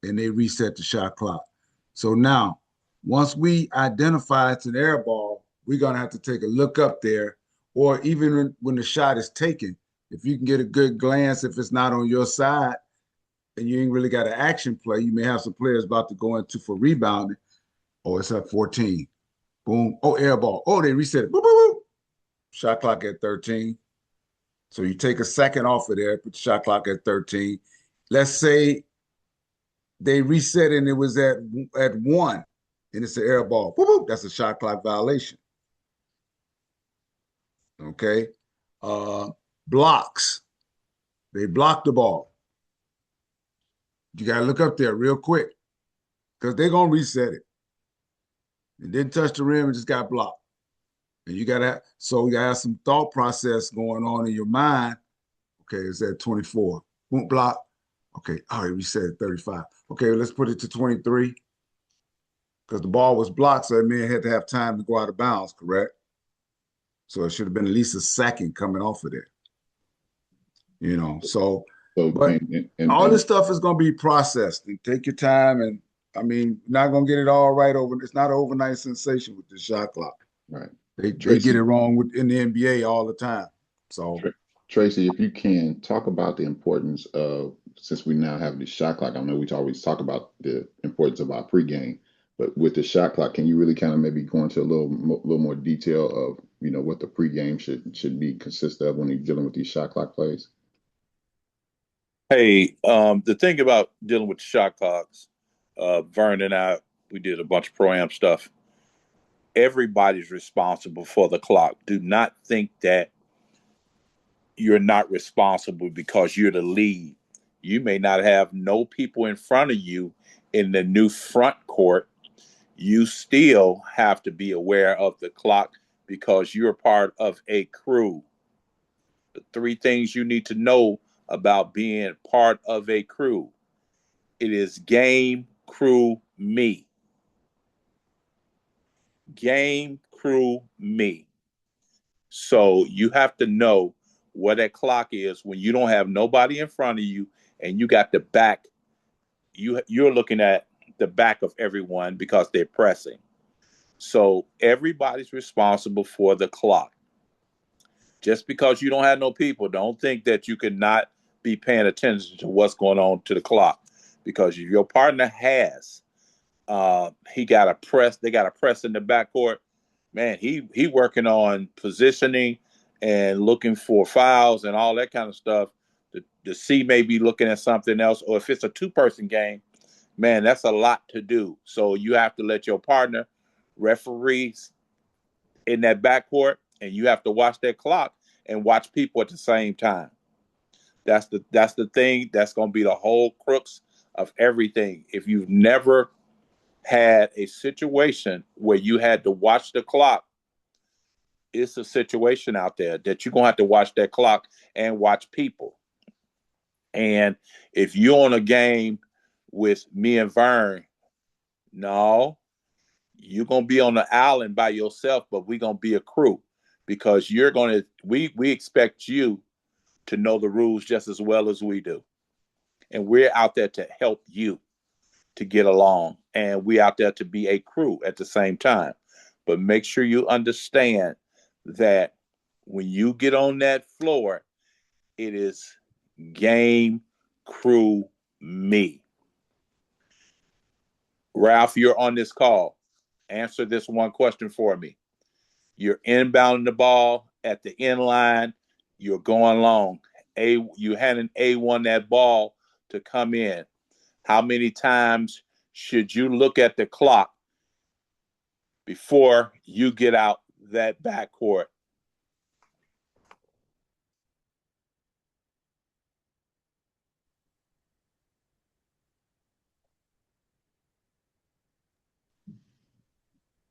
and they reset the shot clock. So now, once we identify it's an air ball, we're going to have to take a look up there, or even when the shot is taken, if you can get a good glance, if it's not on your side and you ain't really got an action play, you may have some players about to go into for rebounding. Oh, it's at 14. Boom. Oh, air ball. Oh, they reset it. Boop, boop, boop. Shot clock at 13. So you take a second off of there, put the shot clock at 13. Let's say they reset and it was at 1 and it's an air ball. Boop, boop. That's a shot clock violation. Okay. Blocks. They blocked the ball. You got to look up there real quick because they're going to reset it. It didn't touch the rim, it just got blocked. And you got to have some thought process going on in your mind. Okay, it's at 24. Boom, block. Okay, all right, we said 35. Okay, let's put it to 23 because the ball was blocked, so that man had to have time to go out of bounds, correct? So it should have been at least a second coming off of there. You know, but all this stuff is going to be processed. And take your time, and I mean, not going to get it all right over. It's not an overnight sensation with the shot clock. Right. They get it wrong in the NBA all the time. So, Tracy, if you can talk about the importance of, since we now have the shot clock, I know we always talk about the importance of our pregame, but with the shot clock, can you really kind of maybe go into a little more detail of, you know, what the pregame should be consist of when you're dealing with these shot clock plays? Hey, the thing about dealing with the shot clocks, Vern and I, we did a bunch of pro-am stuff. Everybody's responsible for the clock. Do not think that you're not responsible because you're the lead. You may not have no people in front of you in the new front court. You still have to be aware of the clock because you're part of a crew. The 3 things you need to know about being part of a crew. It is game, crew, me. game, crew, me. So you have to know what that clock is when you don't have nobody in front of you and you got the back. You're looking at the back of everyone because they're pressing. So everybody's responsible for the clock. Just because you don't have no people, don't think that you could not be paying attention to what's going on to the clock. Because if your partner has, he got a press, they got a press in the backcourt, man, he working on positioning and looking for fouls and all that kind of stuff. The C may be looking at something else, or if it's a two-person game, man, that's a lot to do. So you have to let your partner referees in that backcourt, and you have to watch that clock and watch people at the same time. That's the thing that's going to be the whole crux of everything. If you've never had a situation where you had to watch the clock, it's a situation out there that you're going to have to watch that clock and watch people. And if you're on a game with me and Vern, no, you're going to be on the island by yourself, but we're going to be a crew because we expect you to know the rules just as well as we do. And we're out there to help you to get along. And we're out there to be a crew at the same time. But make sure you understand that when you get on that floor, it is game, crew, me. Ralph, you're on this call. Answer this one question for me. You're inbounding the ball at the end line. You're going long. You handing A1 that ball to come in. How many times should you look at the clock before you get out that backcourt?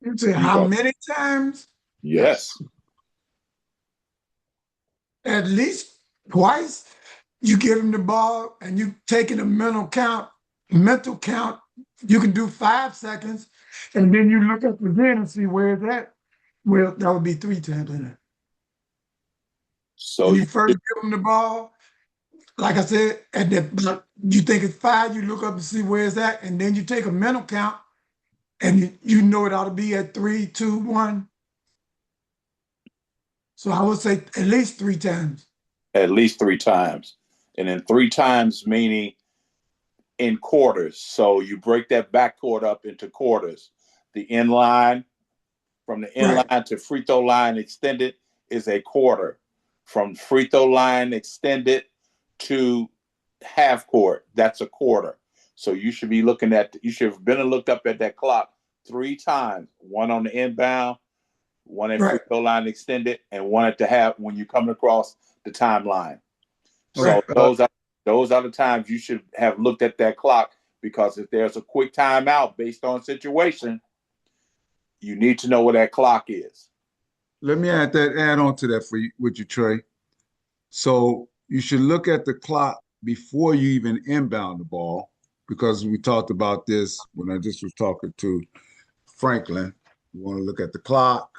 You say how many times? Yes. At least twice. You give them the ball and you taking a mental count. You can do 5 seconds, and then you look up again and see where it's at. Well, that would be 3 times in it. So when you first give them the ball, like I said, you think it's 5, you look up and see where it's at, and then you take a mental count, and you know it ought to be at 3, 2, 1. So I would say at least 3 times. At least 3 times. And then 3 times meaning in quarters. So you break that backcourt up into quarters. The in line, from the in line to free throw line extended is a quarter. From free throw line extended to half court, that's a quarter. So you should have been and looked up at that clock 3 times. One on the inbound, one at free throw line extended, and one at the half when you're coming across the timeline. So those are the times you should have looked at that clock, because if there's a quick timeout based on situation, you need to know where that clock is. Let me add on to that for you, with you, Trey. So you should look at the clock before you even inbound the ball, because we talked about this when I just was talking to Franklin. You want to look at the clock,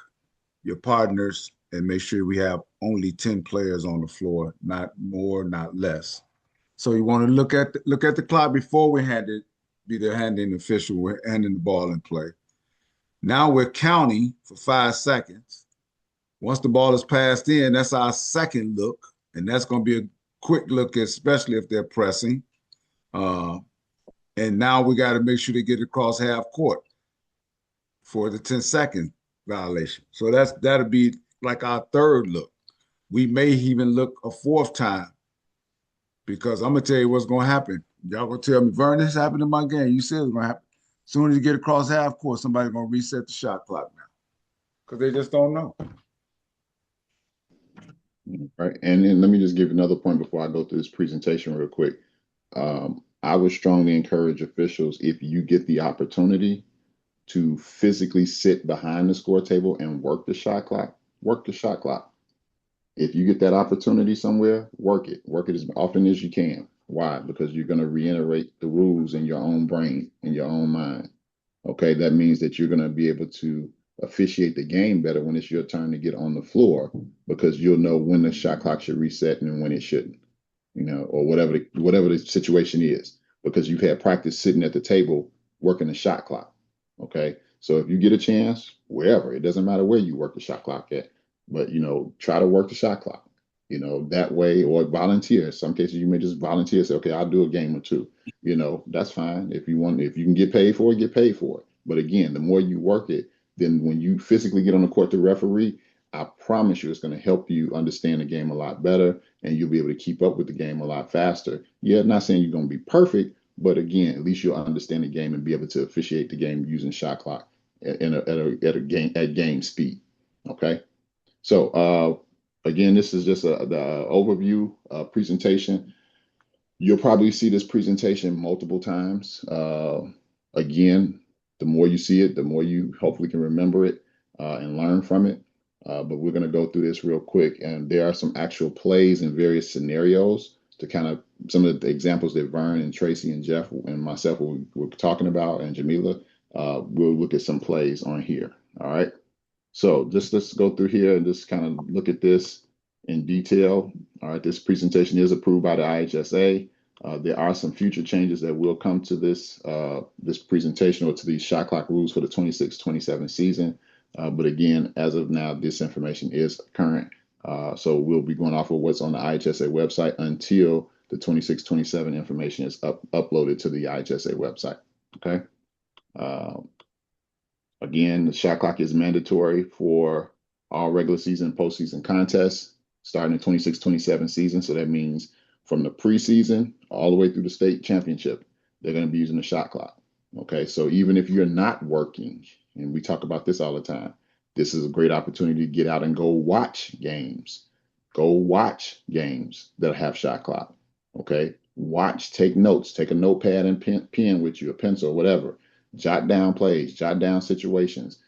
your partners, and make sure we have only 10 players on the floor, not more, not less. So you want to look at the clock before we be the handing official, we're handing the ball in play. Now we're counting for 5 seconds. Once the ball is passed in, that's our second look, and that's going to be a quick look, especially if they're pressing. And now we got to make sure they get across half court for the 10-second violation. So that'll be like our third look. We may even look a 4th time, because I'm gonna tell you what's gonna happen. Y'all gonna tell me, Vern, this happened in my game. You said it's gonna happen. As soon as you get across half court, somebody's gonna reset the shot clock now, because they just don't know. Right. And then let me just give another point before I go through this presentation real quick. I would strongly encourage officials, if you get the opportunity, to physically sit behind the score table and work the shot clock. Work the shot clock. If you get that opportunity somewhere, work it. Work it as often as you can. Why? Because you're going to reiterate the rules in your own brain, in your own mind. Okay, that means that you're going to be able to officiate the game better when it's your turn to get on the floor, because you'll know when the shot clock should reset and when it shouldn't, or whatever the situation is, because you've had practice sitting at the table working the shot clock. Okay. So if you get a chance, wherever, it doesn't matter where you work the shot clock at, but try to work the shot clock, that way, or volunteer. In some cases you may just volunteer, say, okay, I'll do a game or two. That's fine. If you can get paid for it, get paid for it. But again, the more you work it, then when you physically get on the court to referee, I promise you it's going to help you understand the game a lot better, and you'll be able to keep up with the game a lot faster. Yeah, not saying you're going to be perfect, but again, at least you'll understand the game and be able to officiate the game using shot clock at game speed. Okay. So again, this is just the overview presentation. You'll probably see this presentation multiple times. Again, the more you see it, the more you hopefully can remember it and learn from it. But we're going to go through this real quick, and there are some actual plays in various scenarios to kind of some of the examples that Vern and Tracy and Jeff and myself were talking about, and Jamila. We'll look at some plays on here. All right. So let's go through here and just kind of look at this in detail. All right, this presentation is approved by the IHSA. There are some future changes that will come to this presentation, or to these shot clock rules for the 26-27 season. But again, as of now, this information is current. So we'll be going off of what's on the IHSA website until the 26-27 information is uploaded to the IHSA website. Okay. Again, the shot clock is mandatory for all regular season and postseason contests starting the 26-27 season. So that means from the preseason all the way through the state championship, they're going to be using the shot clock. Okay. So even if you're not working, and we talk about this all the time, this is a great opportunity to get out and go watch games. Go watch games that have shot clock. Okay. Watch, take notes, take a notepad and pen with you, a pencil, whatever. Jot down plays, jot down situations,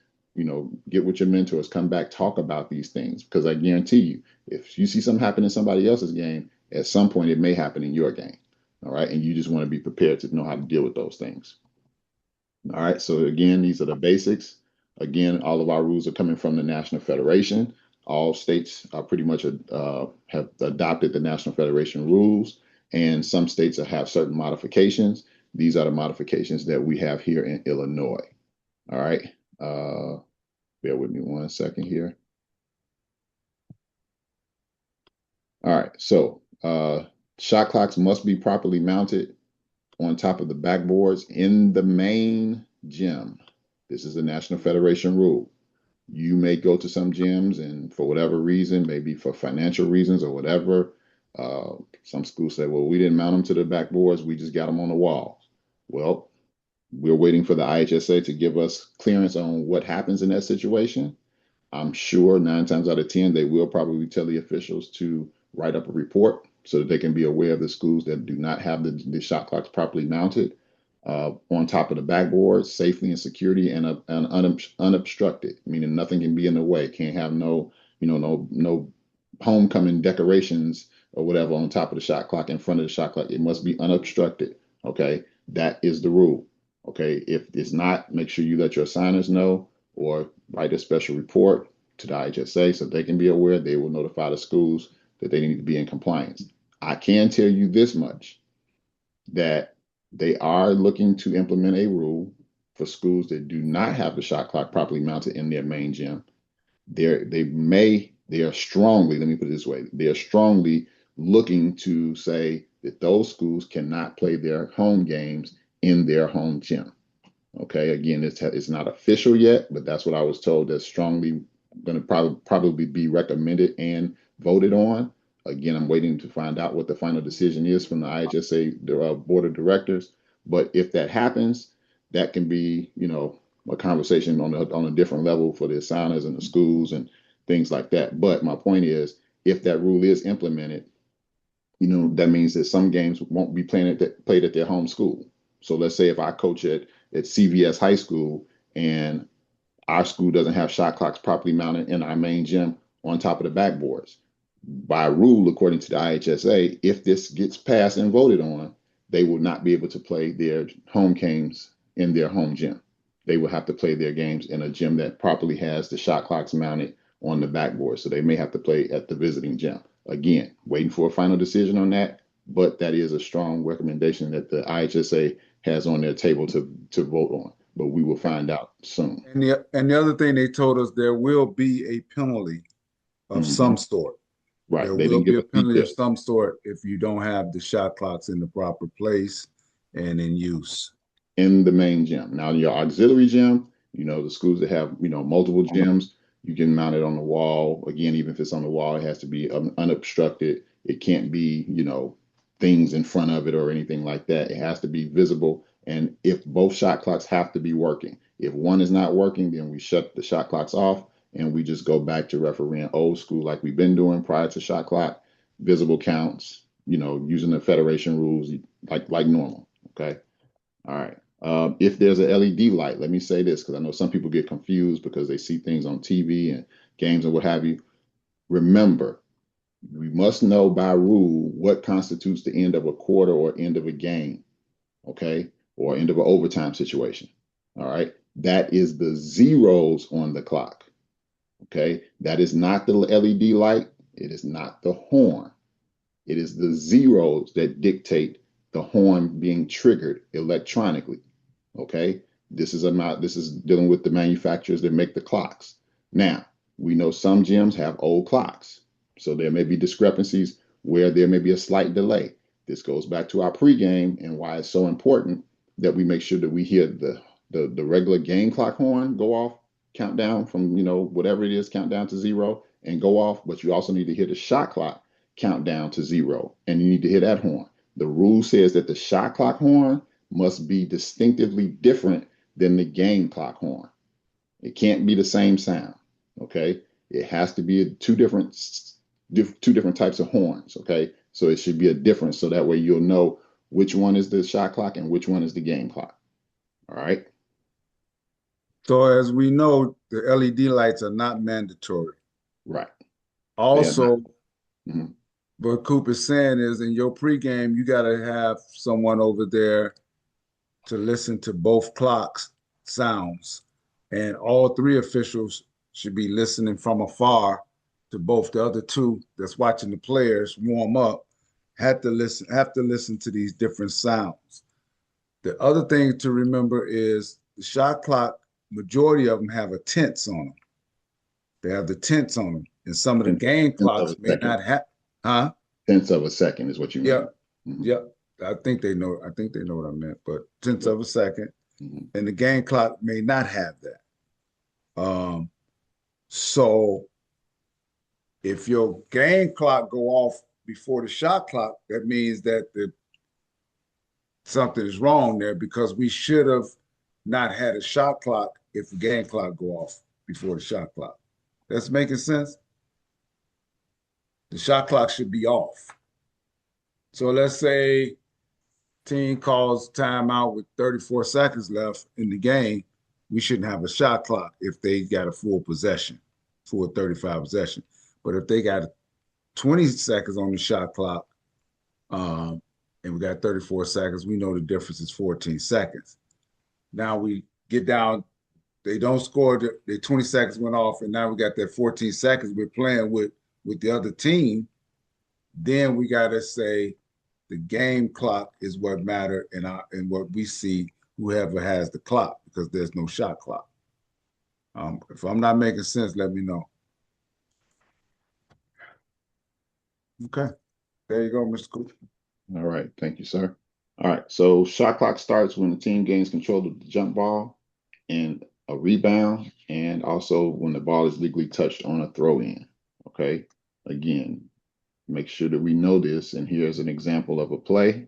get with your mentors, come back, talk about these things, because I guarantee you, if you see something happen in somebody else's game, at some point it may happen in your game. All right. And you just want to be prepared to know how to deal with those things. All right. So again, these are the basics. Again, all of our rules are coming from the National Federation. All states are pretty much have adopted the National Federation rules, and some states have certain modifications. These are the modifications that we have here in Illinois. All right. Bear with me 1 second here. All right. So shot clocks must be properly mounted on top of the backboards in the main gym. This is a National Federation rule. You may go to some gyms, and for whatever reason, maybe for financial reasons or whatever, some schools say, well, we didn't mount them to the backboards, we just got them on the wall. Well, we're waiting for the IHSA to give us clearance on what happens in that situation. I'm sure 9 times out of 10, they will probably tell the officials to write up a report so that they can be aware of the schools that do not have the shot clocks properly mounted on top of the backboards safely and security and unobstructed, meaning nothing can be in the way. Can't have no homecoming decorations or whatever on top of the shot clock, in front of the shot clock. It must be unobstructed. Okay. That is the rule. Okay. If it's not, make sure you let your assigners know, or write a special report to the IHSA so they can be aware. They will notify the schools that they need to be in compliance. I can tell you this much, that they are looking to implement a rule for schools that do not have the shot clock properly mounted in their main gym. They are strongly, let me put it this way, they are strongly looking to say that those schools cannot play their home games in their home gym. Okay, again, it's not official yet, but that's what I was told. That's strongly going to probably be recommended and voted on. Again, I'm waiting to find out what the final decision is from the IHSA board of directors. But if that happens, that can be, a conversation on a different level for the assigners and the schools and things like that. But my point is, if that rule is implemented, that means that some games won't be played at their home school. So let's say if I coach at CVS High School and our school doesn't have shot clocks properly mounted in our main gym on top of the backboards. By rule, according to the IHSA, if this gets passed and voted on, they will not be able to play their home games in their home gym. they will have to play their games in a gym that properly has the shot clocks mounted on the backboard. So they may have to play at the visiting gym. Again, waiting for a final decision on that, but that is a strong recommendation that the IHSA has on their table to vote on. But we will find out soon. And the other thing they told us, there will be a penalty of some sort. Right. There They will didn't give be a us penalty of details. some sort if you don't have the shot clocks in the proper place and in use. In the main gym. Now, your auxiliary gym, the schools that have, multiple gyms, you can mount it on the wall. Again, even if it's on the wall, it has to be unobstructed. It can't be, things in front of it or anything like that. It has to be visible. And if both shot clocks have to be working, if one is not working, then we shut the shot clocks off and we just go back to refereeing old school like we've been doing prior to shot clock, visible counts, using the federation rules like normal. Okay. All right. If there's an LED light, let me say this because I know some people get confused because they see things on TV and games and what have you. Remember, we must know by rule what constitutes the end of a quarter or end of a game, okay, or end of an overtime situation. All right. That is the zeros on the clock. Okay. That is not the LED light. It is not the horn. It is the zeros that dictate the horn being triggered electronically. Okay, this is dealing with the manufacturers that make the clocks. Now, we know some gyms have old clocks, so there may be discrepancies where there may be a slight delay. This goes back to our pregame and why it's so important that we make sure that we hear the regular game clock horn go off, count down from whatever it is, count down to zero and go off. But you also need to hear the shot clock count down to zero, and you need to hear that horn. The rule says that the shot clock horn must be distinctively different than the game clock horn. It can't be the same sound. Okay, it has to be two different types of horns. Okay, so it should be a difference, so that way you'll know which one is the shot clock and which one is the game clock. All right. So as we know, the LED lights are not mandatory. Right. Also, what Coop is saying is in your pregame, you got to have someone over there to listen to both clocks sounds, and all three officials should be listening from afar to both. The other two that's watching the players warm up have to listen to these different sounds. The other thing to remember is the shot clock, majority of them have a tense on them. They have the tense on them, and some of the game clocks may not have. Tenths of a second is what you mean. Yep. I think they know what I meant, but tenths of a second, and the game clock may not have that. So if your game clock go off before the shot clock, that means that something is wrong there, because we should have not had a shot clock if the game clock go off before the shot clock. That's making sense? The shot clock should be off. So let's say team calls timeout with 34 seconds left in the game. We shouldn't have a shot clock if they got a full 35 possession. But if they got 20 seconds on the shot clock, and we got 34 seconds, we know the difference is 14 seconds. Now we get down, they don't score, the 20 seconds went off, and now we got that 14 seconds we're playing with the other team. Then we got to say the game clock is what matter, and what we see, whoever has the clock, because there's no shot clock. If I'm not making sense, let me know. Okay. There you go, Mr. Cooper. All right. Thank you, sir. All right. So shot clock starts when the team gains control of the jump ball and a rebound, and also when the ball is legally touched on a throw in. Okay. Again, make sure that we know this. And here's an example of a play.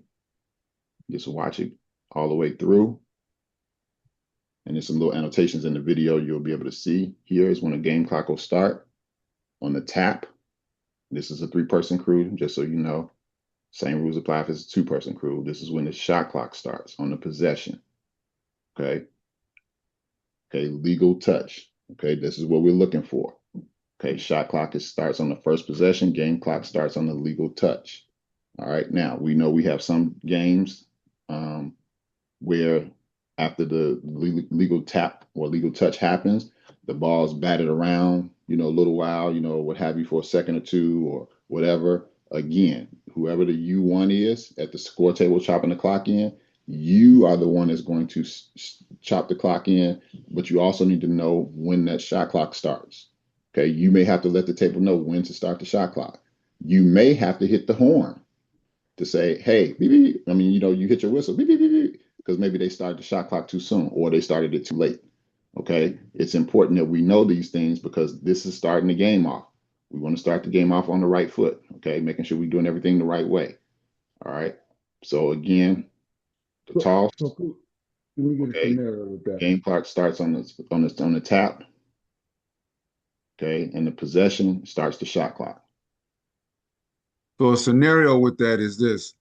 Just watch it all the way through. And there's some little annotations in the video you'll be able to see. Here is when a game clock will start on the tap. This is a 3-person crew, just so you know. Same rules apply if it's a 2-person crew. This is when the shot clock starts on the possession. Okay. Okay, legal touch. Okay, this is what we're looking for. Okay, shot clock starts on the first possession. Game clock starts on the legal touch. All right, now we know we have some games where after the legal tap or legal touch happens, the ball's batted around, a little while, what have you, for a second or two or whatever. Again, whoever the U1 is at the score table chopping the clock in, you are the one that's going to chop the clock in, but you also need to know when that shot clock starts. Okay, you may have to let the table know when to start the shot clock. You may have to hit the horn to say, hey, beep, beep. I mean, you hit your whistle, beep, beep, beep, beep, because maybe they started the shot clock too soon or they started it too late. Okay, it's important that we know these things because this is starting the game off. We want to start the game off on the right foot. Okay, making sure we're doing everything the right way. All right. So again, the toss. Let me get a scenario with that. Game clock starts on the tap. Okay, and the possession starts the shot clock. So a scenario with that is this.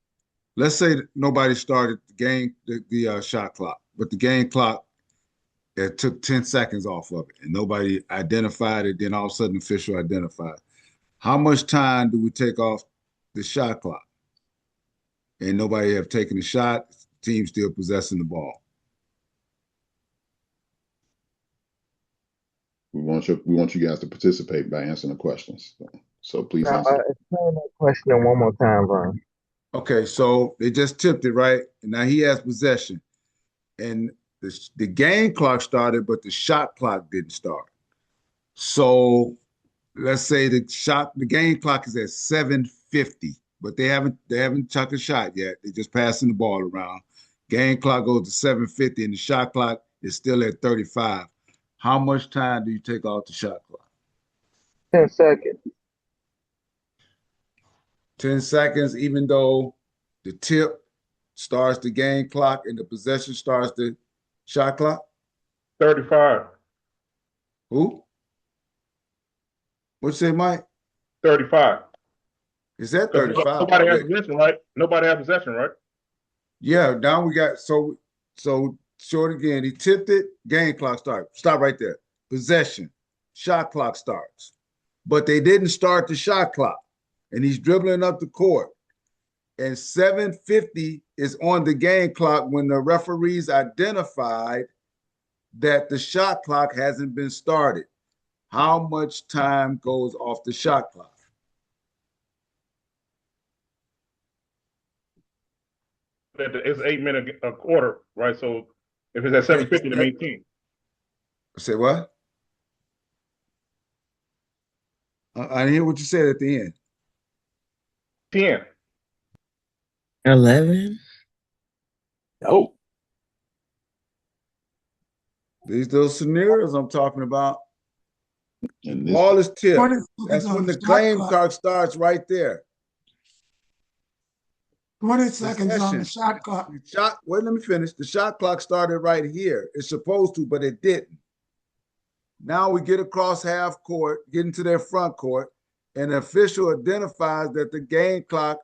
Let's say nobody started the game, the shot clock, but the game clock took 10 seconds off of it and nobody identified it. Then all of a sudden, the official identified. How much time do we take off the shot clock? And nobody have taken the shot, team still possessing the ball. We want you guys to participate by answering the questions. So please answer. Explain that question one more time, Brian. Okay, so they just tipped it, right? And now he has possession. And the game clock started, but the shot clock didn't start. So let's say the game clock is at 7:50, but they haven't chucked a shot yet. They're just passing the ball around. Game clock goes to 7:50 and the shot clock is still at 35. How much time do you take off the shot clock? 10 seconds. 10 seconds, even though the tip starts the game clock and the possession starts the shot clock? 35. Who? What'd you say, Mike? 35. Is that 35? Nobody has possession, right? Nobody has possession, right? Yeah, now we got, so short again. He tipped it, game clock starts. Stop right there. Possession, shot clock starts. But they didn't start the shot clock. And he's dribbling up the court. And 7:50 is on the game clock when the referees identified that the shot clock hasn't been started. How much time goes off the shot clock? It's 8 minutes a quarter, right? So if it's at 7:50, it means 10. Say what? I didn't hear what you said at the end. 10. 11. Oh. These those scenarios I'm talking about. Ball is tipped. That's when the game clock starts right there. 20 seconds on the shot clock. Wait, let me finish. The shot clock started right here. It's supposed to, but it didn't. Now we get across half court, get into their front court, and the official identifies that the game clock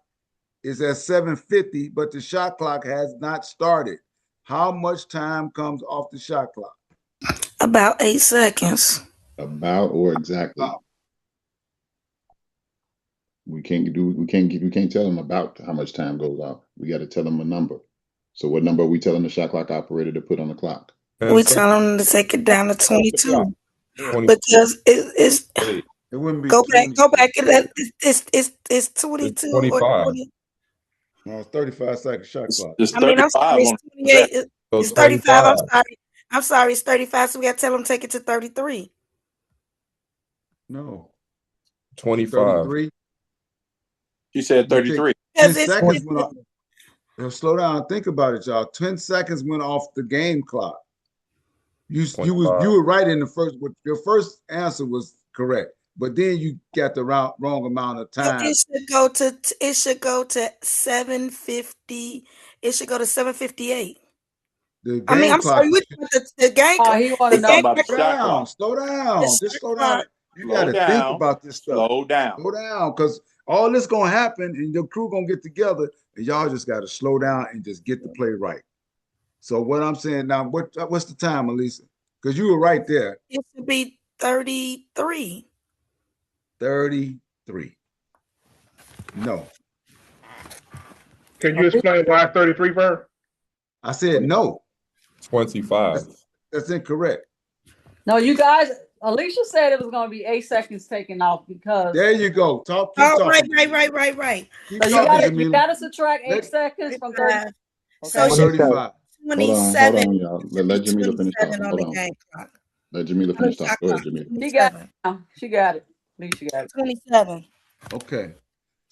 is at 7:50, but the shot clock has not started. How much time comes off the shot clock? About 8 seconds. About or exactly. We can't tell them about how much time goes off. We got to tell them a number. So what number are we telling the shot clock operator to put on the clock? We tell them to take it down to 22 because it wouldn't be go back. It's 22 or 20. No, it's 35 second shot clock. It's 35. I'm sorry, it's 28. It's 35. I'm sorry, it's 35. So we got to tell them to take it to 33. No. 25. 33. She said 33. 10 seconds went off. Slow down. Think about it, y'all. 10 seconds went off the game clock. You were right in the first. Your first answer was correct, but then you got the wrong amount of time. It should go to 7:50. It should go to 7:58. I'm sorry. The game clock. Slow down. Just slow down. You got to think about this stuff. Slow down, because all this gonna happen, and your crew gonna get together, and y'all just got to slow down and just get the play right. So what I'm saying now, what's the time, Elisa? Because you were right there. It should be 33. 33. No. Can you explain why 33 first? I said no. 25. That's incorrect. No, you guys, Alicia said it was going to be 8 seconds taken off because. There you go. Keep Oh, talking. right. Keep So talking, you got to subtract 8 seconds from 30. Okay. So 35. 27. Hold on, y'all. Let Jamila finish talking. On Hold the on. game clock. Let Jamila finish talking. Go ahead, Jamila. She got it. She got it. I think she got it. 27. Okay.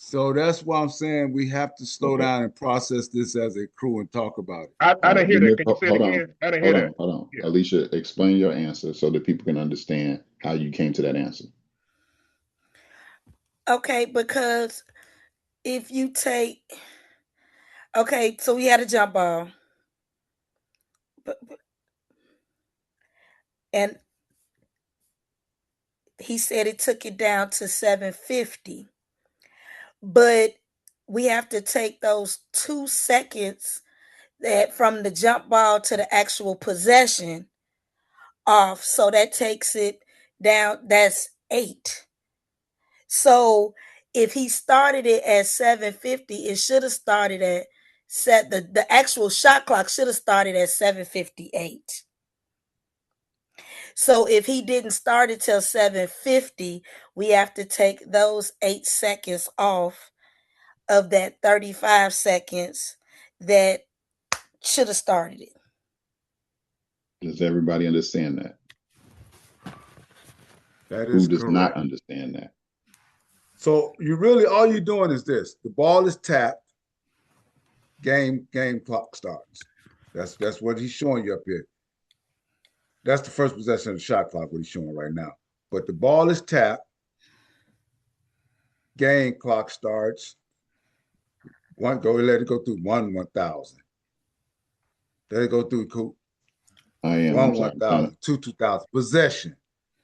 So that's why I'm saying we have to slow down and process this as a crew and talk about it. I didn't hear that. Can you say it again? I didn't hear that. Hold on. Yeah. Alicia, explain your answer so that people can understand how you came to that answer. Okay, because if you take, okay, so we had a jump ball. And he said it took it down to 750. But we have to take those 2 seconds that from the jump ball to the actual possession off. So that takes it down. That's 8. So if he started it at 750, it should have started at the actual shot clock should have started at 7:58. So if he didn't start it till 7:50, we have to take those 8 seconds off of that 35 seconds that should have started it. Does everybody understand that? That is Who does correct. not understand that? So all you're doing is this: the ball is tapped, game clock starts. That's what he's showing you up here. That's the first possession of the shot clock, what he's showing right now. But the ball is tapped, game clock starts. Let it go through 1,000. Let it go through, Coop. 1,000, 2,000. Possession.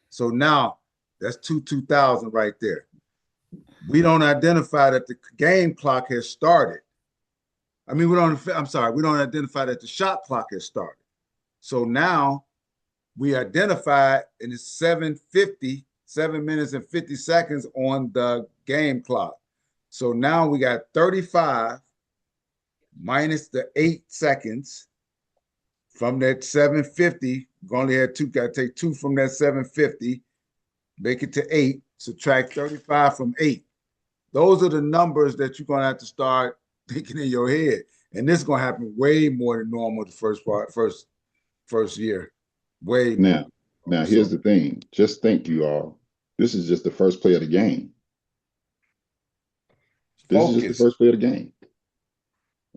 So now that's 2,000 right there. We don't identify that the game clock has started. We don't identify that the shot clock has started. So now we identify, and it's 7:50, 7 minutes and 50 seconds on the game clock. So now we got 35 minus the 8 seconds from that 7:50. We only had 2, got to take 2 from that 7:50, make it to 8, subtract 35 from 8. Those are the numbers that you're going to have to start thinking in your head. And this is going to happen way more than normal the first year. Way more. Now here's the thing. Just think, you all. This is just the first play of the game. This is just the first play of the game.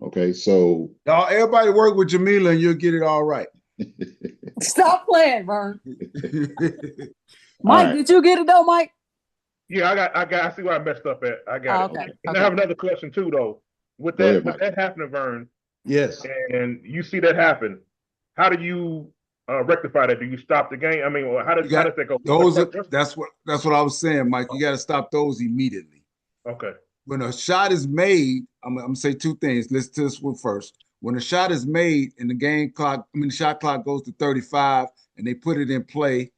Okay, so y'all, everybody work with Jamila and you'll get it all right. Stop playing, Vern. Mike, did you get it though, Mike? Yeah, I see where I messed up at. I got it. And I have another question too, though. With that happening, Vern. Yes. And you see that happen, how do you rectify that? Do you stop the game? How does that go? That's what I was saying, Mike. You got to stop those immediately. Okay. When a shot is made, I'm gonna say 2 things. Listen to this one first. When a shot is made and the shot clock goes to 35 and they put it in play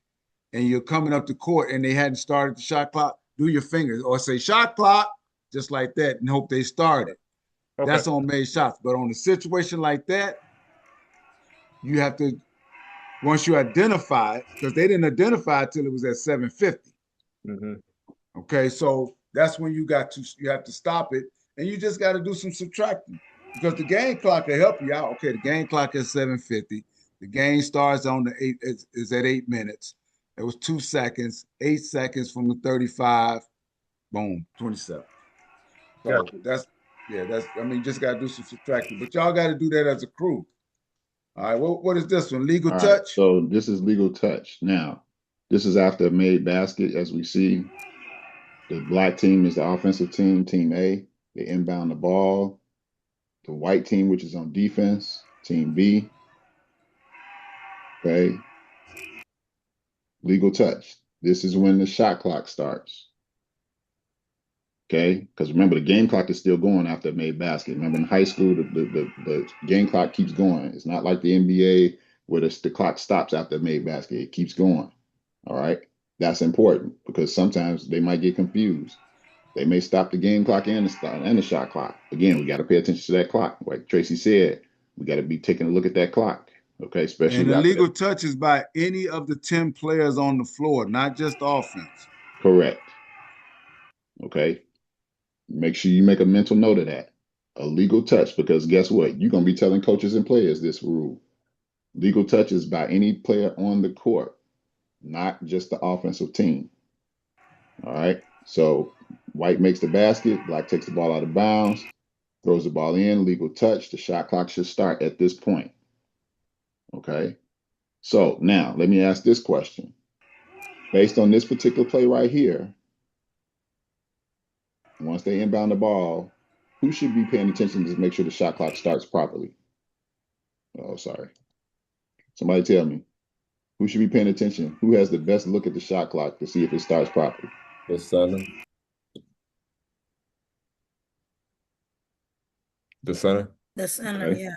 and you're coming up to court and they hadn't started the shot clock, do your fingers or say shot clock, just like that, and hope they started. Okay. That's on made shots. But on a situation like that, you have to, once you identify it, because they didn't identify it till it was at 7:50. Mm-hmm. Okay, so that's when you have to stop it, and you just got to do some subtracting because the game clock will help you out. Okay, the game clock is 7:50. The game starts on the 8 is at 8 minutes. It was 2 seconds, 8 seconds from the 35. Boom, 27. So that's just got to do some subtracting. But y'all got to do that as a crew. All right, what is this one? Legal touch? Right, so this is legal touch. Now, this is after a made basket, as we see. The black team is the offensive team, team A. They inbound the ball. The white team, which is on defense, team B. Okay. Legal touch. This is when the shot clock starts. Okay, because remember the game clock is still going after a made basket. Remember in high school, the game clock keeps going. It's not like the NBA where the clock stops after a made basket. It keeps going. All right, that's important because sometimes they might get confused. They may stop the game clock and the shot clock. Again, we got to pay attention to that clock. Like Tracy said, we got to be taking a look at that clock. Okay, especially and illegal touch is by any of the 10 players on the floor, not just offense. Correct. Okay. Make sure you make a mental note of that. A legal touch, because guess what? You're going to be telling coaches and players this rule. Legal touch is by any player on the court, not just the offensive team. All right. So white makes the basket, black takes the ball out of bounds, throws the ball in, legal touch. The shot clock should start at this point. Okay. So now let me ask this question. Based on this particular play right here, once they inbound the ball, who should be paying attention to make sure the shot clock starts properly? Oh, sorry. Somebody tell me. Who should be paying attention? Who has the best look at the shot clock to see if it starts properly? The center. The center. The center, Okay. yeah.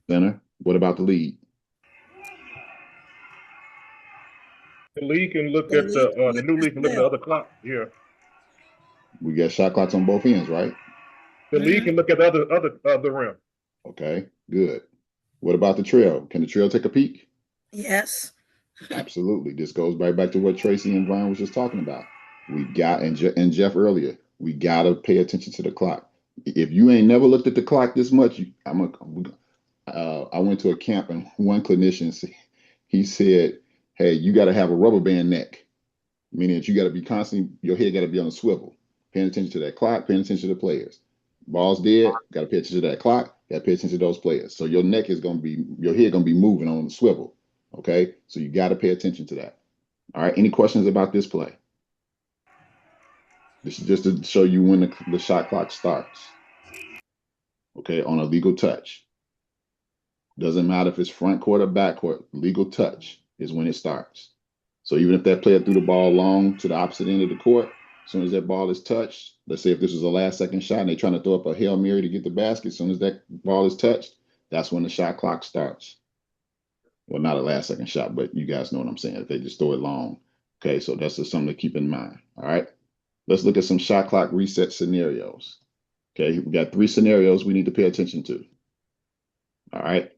Center. What about the lead? The league can look at the new league can look at the other clock. Yeah. We got shot clocks on both ends, right? The league can look at the other rim. Okay, good. What about the trail? Can the trail take a peek? Yes. Absolutely. This goes right back to what Tracy and Brian was just talking about. We got, and Jeff earlier, we got to pay attention to the clock. If you ain't never looked at the clock this much, I went to a camp and one clinician, he said, hey, you got to have a rubber band neck, meaning that you got to be constantly, your head got to be on a swivel, paying attention to that clock, paying attention to the players. Ball's dead, got to pay attention to that clock, got to pay attention to those players. So your neck is going to be, your head going to be moving on the swivel. Okay, so you got to pay attention to that. All right, any questions about this play? This is just to show you when the shot clock starts. Okay, on a legal touch. Doesn't matter if it's front court or back court, legal touch is when it starts. So even if that player threw the ball long to the opposite end of the court, as soon as that ball is touched, let's say if this was a last second shot and they're trying to throw up a Hail Mary to get the basket, as soon as that ball is touched, that's when the shot clock starts. Well, not a last second shot, but you guys know what I'm saying. If they just throw it long. Okay, so that's just something to keep in mind. All right. Let's look at some shot clock reset scenarios. Okay, we got 3 scenarios we need to pay attention to. All right.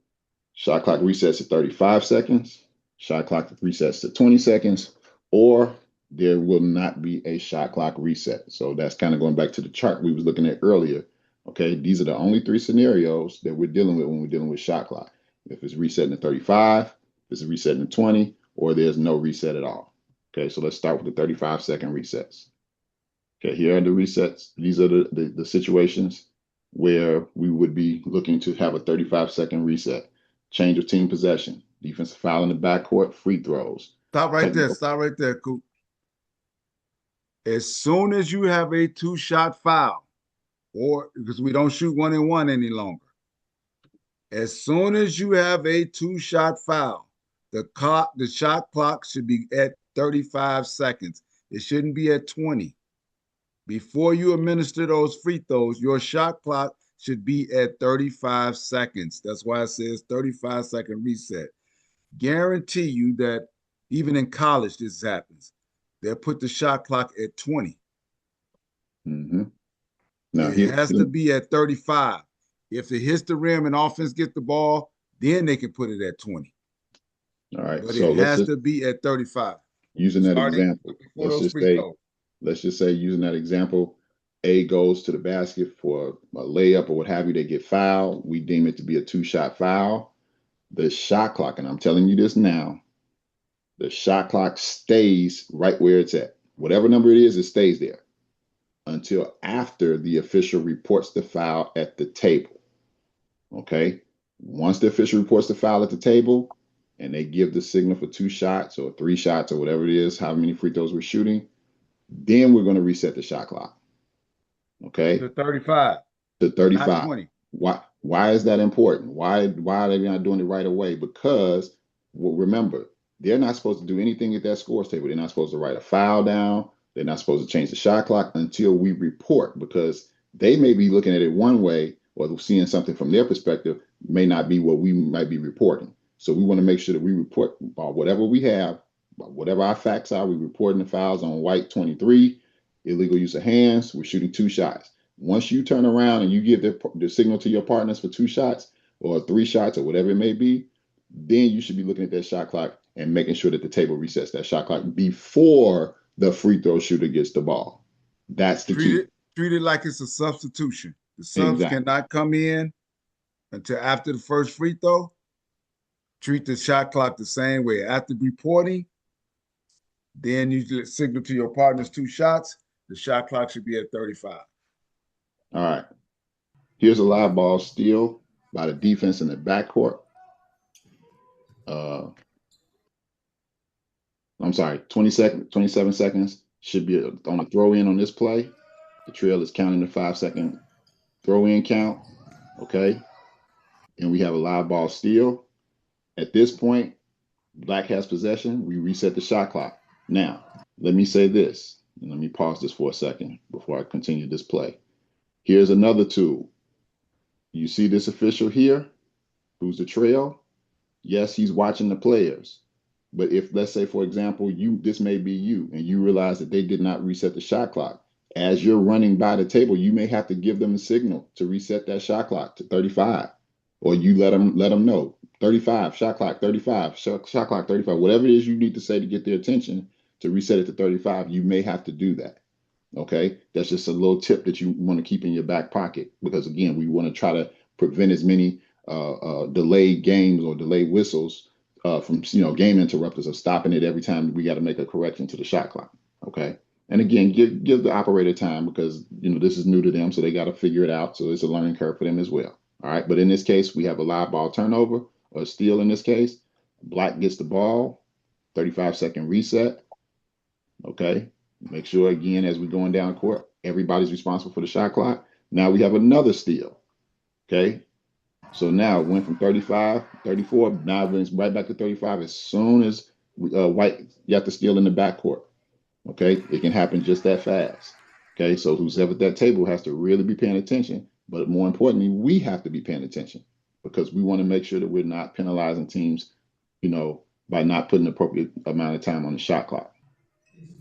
Shot clock resets at 35 seconds. Shot clock resets to 20 seconds, or there will not be a shot clock reset. So that's kind of going back to the chart we was looking at earlier. Okay, these are the only 3 scenarios that we're dealing with when we're dealing with shot clock. If it's resetting to 35, if it's resetting to 20, or there's no reset at all. Okay, so let's start with the 35-second resets. Okay, here are the resets. These are the situations where we would be looking to have a 35-second reset. Change of team possession, defensive foul in the backcourt, free throws. Stop right there. Stop right there, Coop. As soon as you have a 2-shot foul, or because we don't shoot 1-and-1 any longer. As soon as you have a 2-shot foul, the shot clock should be at 35 seconds. It shouldn't be at 20. Before you administer those free throws, your shot clock should be at 35 seconds. That's why it says 35-second reset. Guarantee you that even in college this happens. They'll put the shot clock at 20. Mm-hmm. Now, it has to be at 35. If it hits the rim and offense get the ball, then they can put it at 20. All right. But so it has to be at 35. Using that example, let's just say using that example, A goes to the basket for a layup or what have you, they get fouled. We deem it to be a 2-shot foul. The shot clock, and I'm telling you this now, the shot clock stays right where it's at. Whatever number it is, it stays there until after the official reports the foul at the table. Okay? Once the official reports the foul at the table and they give the signal for 2 shots or 3 shots or whatever it is, how many free throws we're shooting, then we're going to reset the shot clock. Okay? To 35. To 35. Not 20. Why is that important? Why are they not doing it right away? Because, well, remember, they're not supposed to do anything at that scores table. They're not supposed to write a foul down. They're not supposed to change the shot clock until we report, because they may be looking at it one way or seeing something from their perspective may not be what we might be reporting. So we want to make sure that we report whatever we have, whatever our facts are. We're reporting the fouls on white 23, illegal use of hands. We're shooting 2 shots. Once you turn around and you give the signal to your partners for 2 shots or 3 shots or whatever it may be, then you should be looking at that shot clock and making sure that the table resets that shot clock before the free throw shooter gets the ball. That's the key. Treat it like it's a substitution. The subs cannot come in until after the first free throw. Treat the shot clock the same way. After reporting, then you signal to your partners 2 shots. The shot clock should be at 35. All right. Here's a live ball steal by the defense in the backcourt. I'm sorry, 27 seconds should be on a throw in on this play. The trail is counting the 5-second throw in count. Okay. And we have a live ball steal. At this point, Black has possession. We reset the shot clock. Now, let me say this, and let me pause this for a second before I continue this play. Here's another tool. You see this official here, who's the trail? Yes, he's watching the players. But if, let's say, for example, this may be you, and you realize that they did not reset the shot clock. As you're running by the table, you may have to give them a signal to reset that shot clock to 35. Or you let them know, 35, shot clock 35, shot clock 35. Whatever it is you need to say to get their attention to reset it to 35, you may have to do that. Okay? That's just a little tip that you want to keep in your back pocket. Because, again, we want to try to prevent as many delayed games or delayed whistles from game interrupters of stopping it every time we got to make a correction to the shot clock. Okay. And again, give the operator time because this is new to them, so they got to figure it out. So it's a learning curve for them as well. All right. But in this case, we have a live ball turnover or steal in this case. Black gets the ball, 35-second reset. Okay. Make sure again as we're going down court, everybody's responsible for the shot clock. Now we have another steal. Okay. So now it went from 35, 34, now it went right back to 35 as soon as White got the steal in the backcourt. Okay, it can happen just that fast. Okay, so who's ever at that table has to really be paying attention. But more importantly, we have to be paying attention because we want to make sure that we're not penalizing teams, by not putting the appropriate amount of time on the shot clock.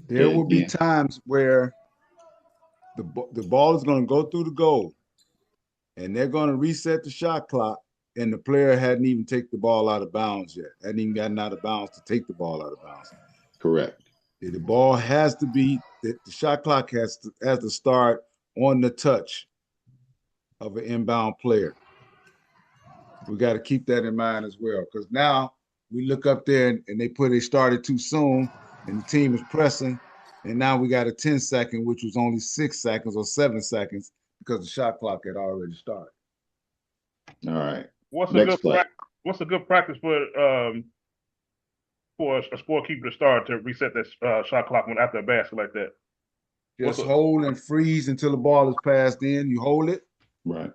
There will be times where the ball is going to go through the goal. And they're going to reset the shot clock, and the player hadn't even taken the ball out of bounds yet. Hadn't even gotten out of bounds to take the ball out of bounds. Correct. The ball has to be, the shot clock has to start on the touch of an inbound player. We got to keep that in mind as well, because now we look up there and they started too soon, and the team is pressing, and now we got a 10-second, which was only 6 seconds or 7 seconds. Because the shot clock had already started. All right. What's a good practice for a scorekeeper to start to reset that shot clock after a basket like that? Just hold and freeze until the ball is passed in. You hold it. Right.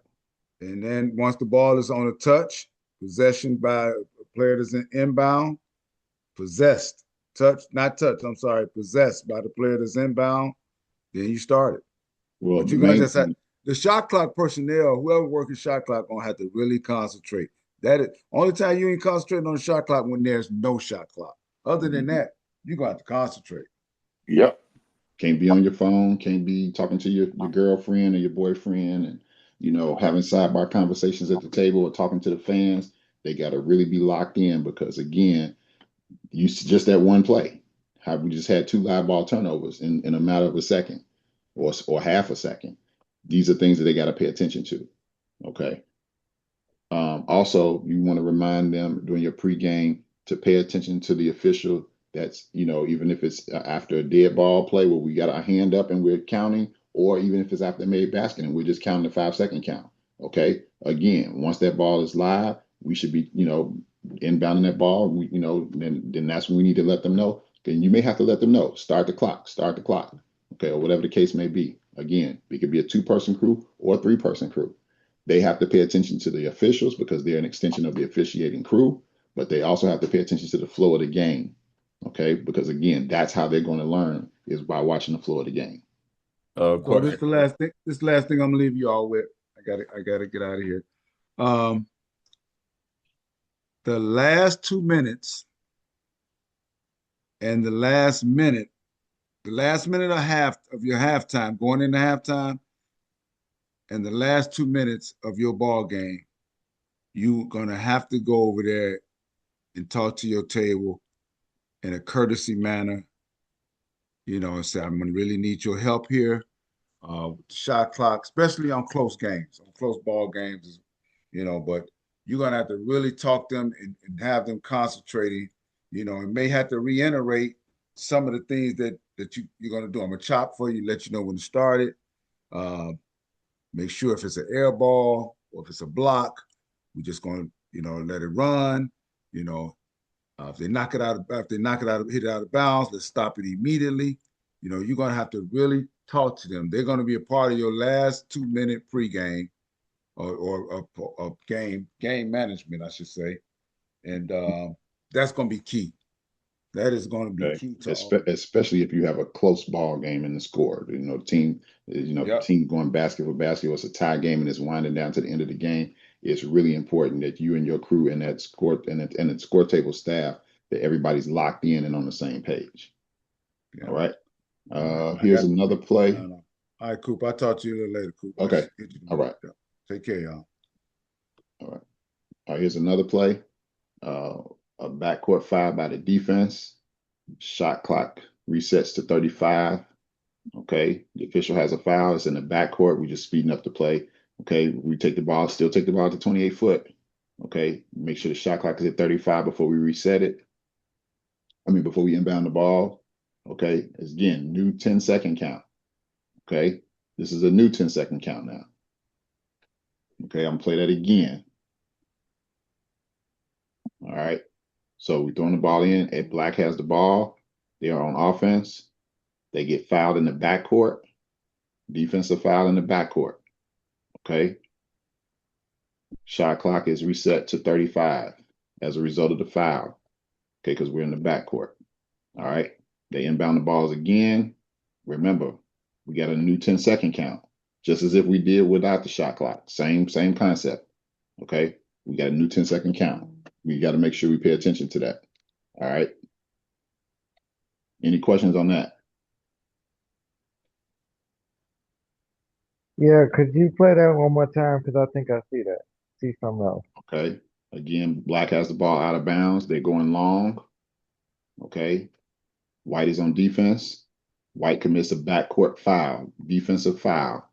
And then once the ball is on a touch, possession by a player that's inbound, possessed by the player that's inbound, then you start it. Well, but you're going to just have the shot clock personnel, whoever working shot clock, gonna have to really concentrate. That is only time you ain't concentrating on the shot clock when there's no shot clock. Other than that, you're gonna have to concentrate. Yep. Can't be on your phone, can't be talking to your girlfriend or your boyfriend and having sidebar conversations at the table or talking to the fans. They gotta really be locked in because again, just that one play. How we just had 2 live ball turnovers in a matter of a second or half a second. These are things that they got to pay attention to. Okay. Also, you want to remind them during your pregame to pay attention to the official that's, even if it's after a dead ball play where we got our hand up and we're counting, or even if it's after a made basket and we're just counting the 5-second count. Okay. Again, once that ball is live, we should be, inbounding that ball. Then that's when we need to let them know. Then you may have to let them know, start the clock. Okay. Or whatever the case may be. Again, it could be a 2-person crew or a 3-person crew. They have to pay attention to the officials because they're an extension of the officiating crew, but they also have to pay attention to the flow of the game. Okay, because again, that's how they're going to learn is by watching the flow of the game. So this is the last thing. This last thing I'm gonna leave you all with. I gotta get out of here. The last 2 minutes and the last minute and a half of your halftime, going into halftime, and the last 2 minutes of your ball game, you're gonna have to go over there and talk to your table in a courtesy manner, and say, I'm going to really need your help here. With the shot clock, especially on close games, on close ball games, but you're going to have to really talk them and have them concentrating, and may have to reiterate some of the things that you're going to do. I'm going to chop for you, let you know when to start it. Make sure if it's an air ball or if it's a block, we're just going to, let it run. If they knock it out, hit it out of bounds, let's stop it immediately. You're going to have to really talk to them. They're going to be a part of your last 2-minute pregame or game management, I should say. And that's going to be key. That is going to be key to especially if you have a close ball game in the score. Team going basket for basket, it's a tie game and it's winding down to the end of the game. It's really important that you and your crew and that score and the score table staff, that everybody's locked in and on the same page. Yeah. All right. Here's another play. All right, Coop. I'll talk to you a little later, Coop. Okay. All right. Take care, y'all. All right. Here's another play. A backcourt foul by the defense. Shot clock resets to 35. Okay. The official has a foul. It's in the backcourt. We're just speeding up the play. Okay. We still take the ball to 28 foot. Okay. Make sure the shot clock is at 35 before we reset it. Before we inbound the ball. Okay. It's again, new 10-second count. Okay. This is a new 10-second count now. Okay. I'm going to play that again. All right. So we're throwing the ball in. Ed Black has the ball. They are on offense. They get fouled in the backcourt. Defensive foul in the backcourt. Okay. Shot clock is reset to 35 as a result of the foul. Okay, because we're in the backcourt. All right. They inbound the balls again. Remember, we got a new 10-second count, just as if we did without the shot clock. Same concept. Okay. We got a new 10-second count. We got to make sure we pay attention to that. All right. Any questions on that? Yeah, could you play that one more time? Because I think I see something else. Okay. Again, Black has the ball out of bounds. They're going long. Okay. White is on defense. White commits a backcourt foul, defensive foul.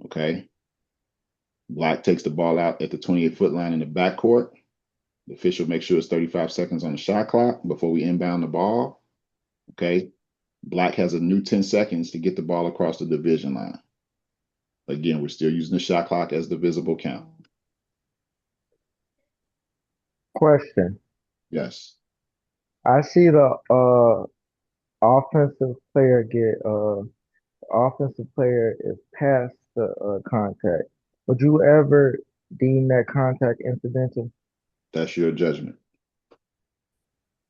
Okay. Black takes the ball out at the 28-foot line in the backcourt. The official makes sure it's 35 seconds on the shot clock before we inbound the ball. Okay. Black has a new 10 seconds to get the ball across the division line. Again, we're still using the shot clock as the visible count. Question. Yes. I see the offensive player is past the contact. Would you ever deem that contact incidental? That's your judgment.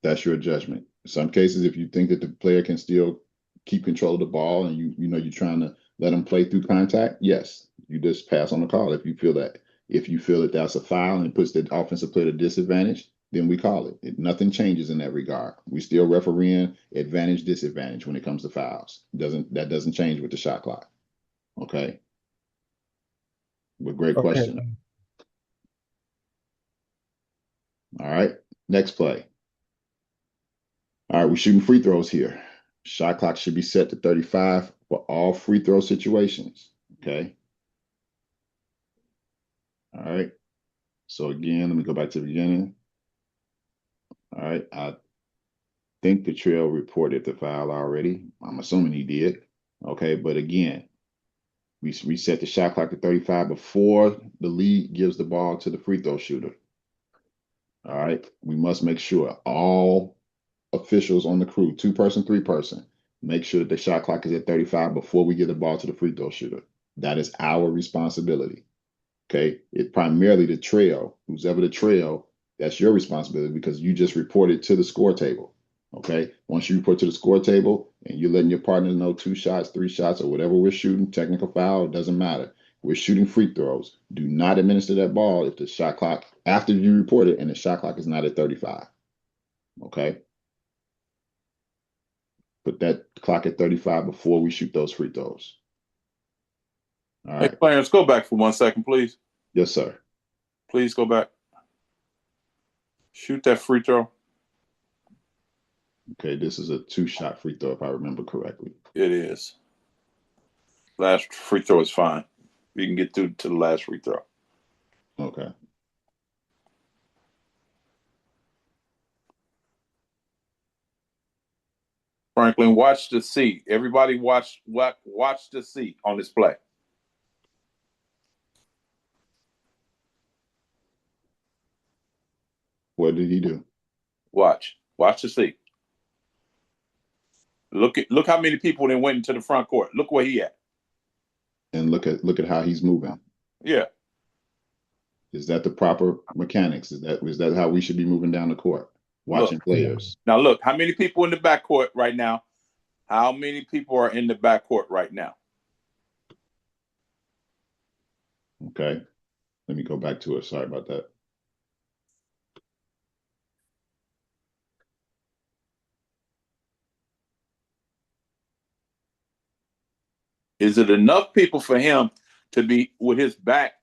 That's your judgment. In some cases, if you think that the player can still keep control of the ball and you're trying to let them play through contact, yes, you just pass on the call if you feel that. If you feel that that's a foul and it puts the offensive player at a disadvantage, then we call it. Nothing changes in that regard. We still refereeing advantage, disadvantage when it comes to fouls. That doesn't change with the shot clock. Okay. But great question. All right. Next play. All right, we're shooting free throws here. Shot clock should be set to 35 for all free throw situations. Okay. All right. So again, let me go back to the beginning. All right. I think the trail reported the foul already. I'm assuming he did. Okay. But again, we set the shot clock to 35 before the lead gives the ball to the free throw shooter. All right. We must make sure all officials on the crew, 2-person, 3-person, make sure that the shot clock is at 35 before we get the ball to the free throw shooter. That is our responsibility. Okay. It's primarily the trail. Who's ever the trail, that's your responsibility because you just reported to the score table. Okay. Once you report to the score table and you're letting your partner know 2 shots, 3 shots, or whatever we're shooting, technical foul, it doesn't matter. We're shooting free throws. Do not administer that ball if the shot clock, after you report it and the shot clock is not at 35. Okay. Put that clock at 35 before we shoot those free throws. All right. Hey, Clarence, go back for 1 second, please. Yes, sir. Please go back. Shoot that free throw. Okay, this is a 2-shot free throw, if I remember correctly. It is. Last free throw is fine. We can get through to the last free throw. Okay. Franklin, watch the C. Everybody watch the C on this play. What did he do? Watch the C. Look how many people then went into the front court. Look where he at. And look at how he's moving. Yeah. Is that the proper mechanics? Is that how we should be moving down the court? Watching players. Now look, how many people in the backcourt right now? How many people are in the backcourt right now? Okay. Let me go back to it. Sorry about that. Is it enough people for him to be with his back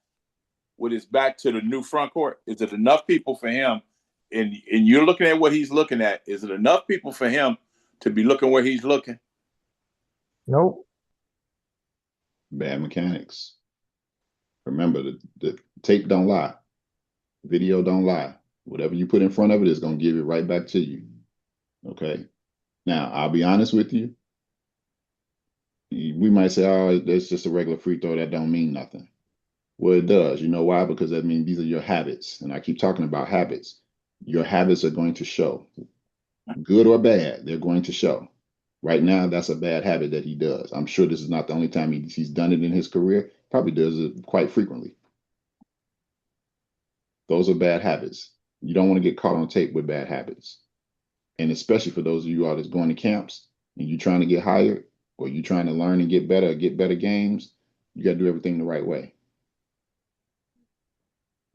to the new front court? Is it enough people for him? And you're looking at what he's looking at. Is it enough people for him to be looking where he's looking? Nope. Bad mechanics. Remember, the tape don't lie. Video don't lie. Whatever you put in front of it is going to give it right back to you. Okay. Now, I'll be honest with you. We might say, oh, that's just a regular free throw. That don't mean nothing. Well, it does. You know why? Because that means these are your habits. And I keep talking about habits. Your habits are going to show. Good or bad, they're going to show. Right now, that's a bad habit that he does. I'm sure this is not the only time he's done it in his career. Probably does it quite frequently. Those are bad habits. You don't want to get caught on tape with bad habits. And especially for those of you all that's going to camps and you're trying to get hired or you're trying to learn and get better games, you got to do everything the right way.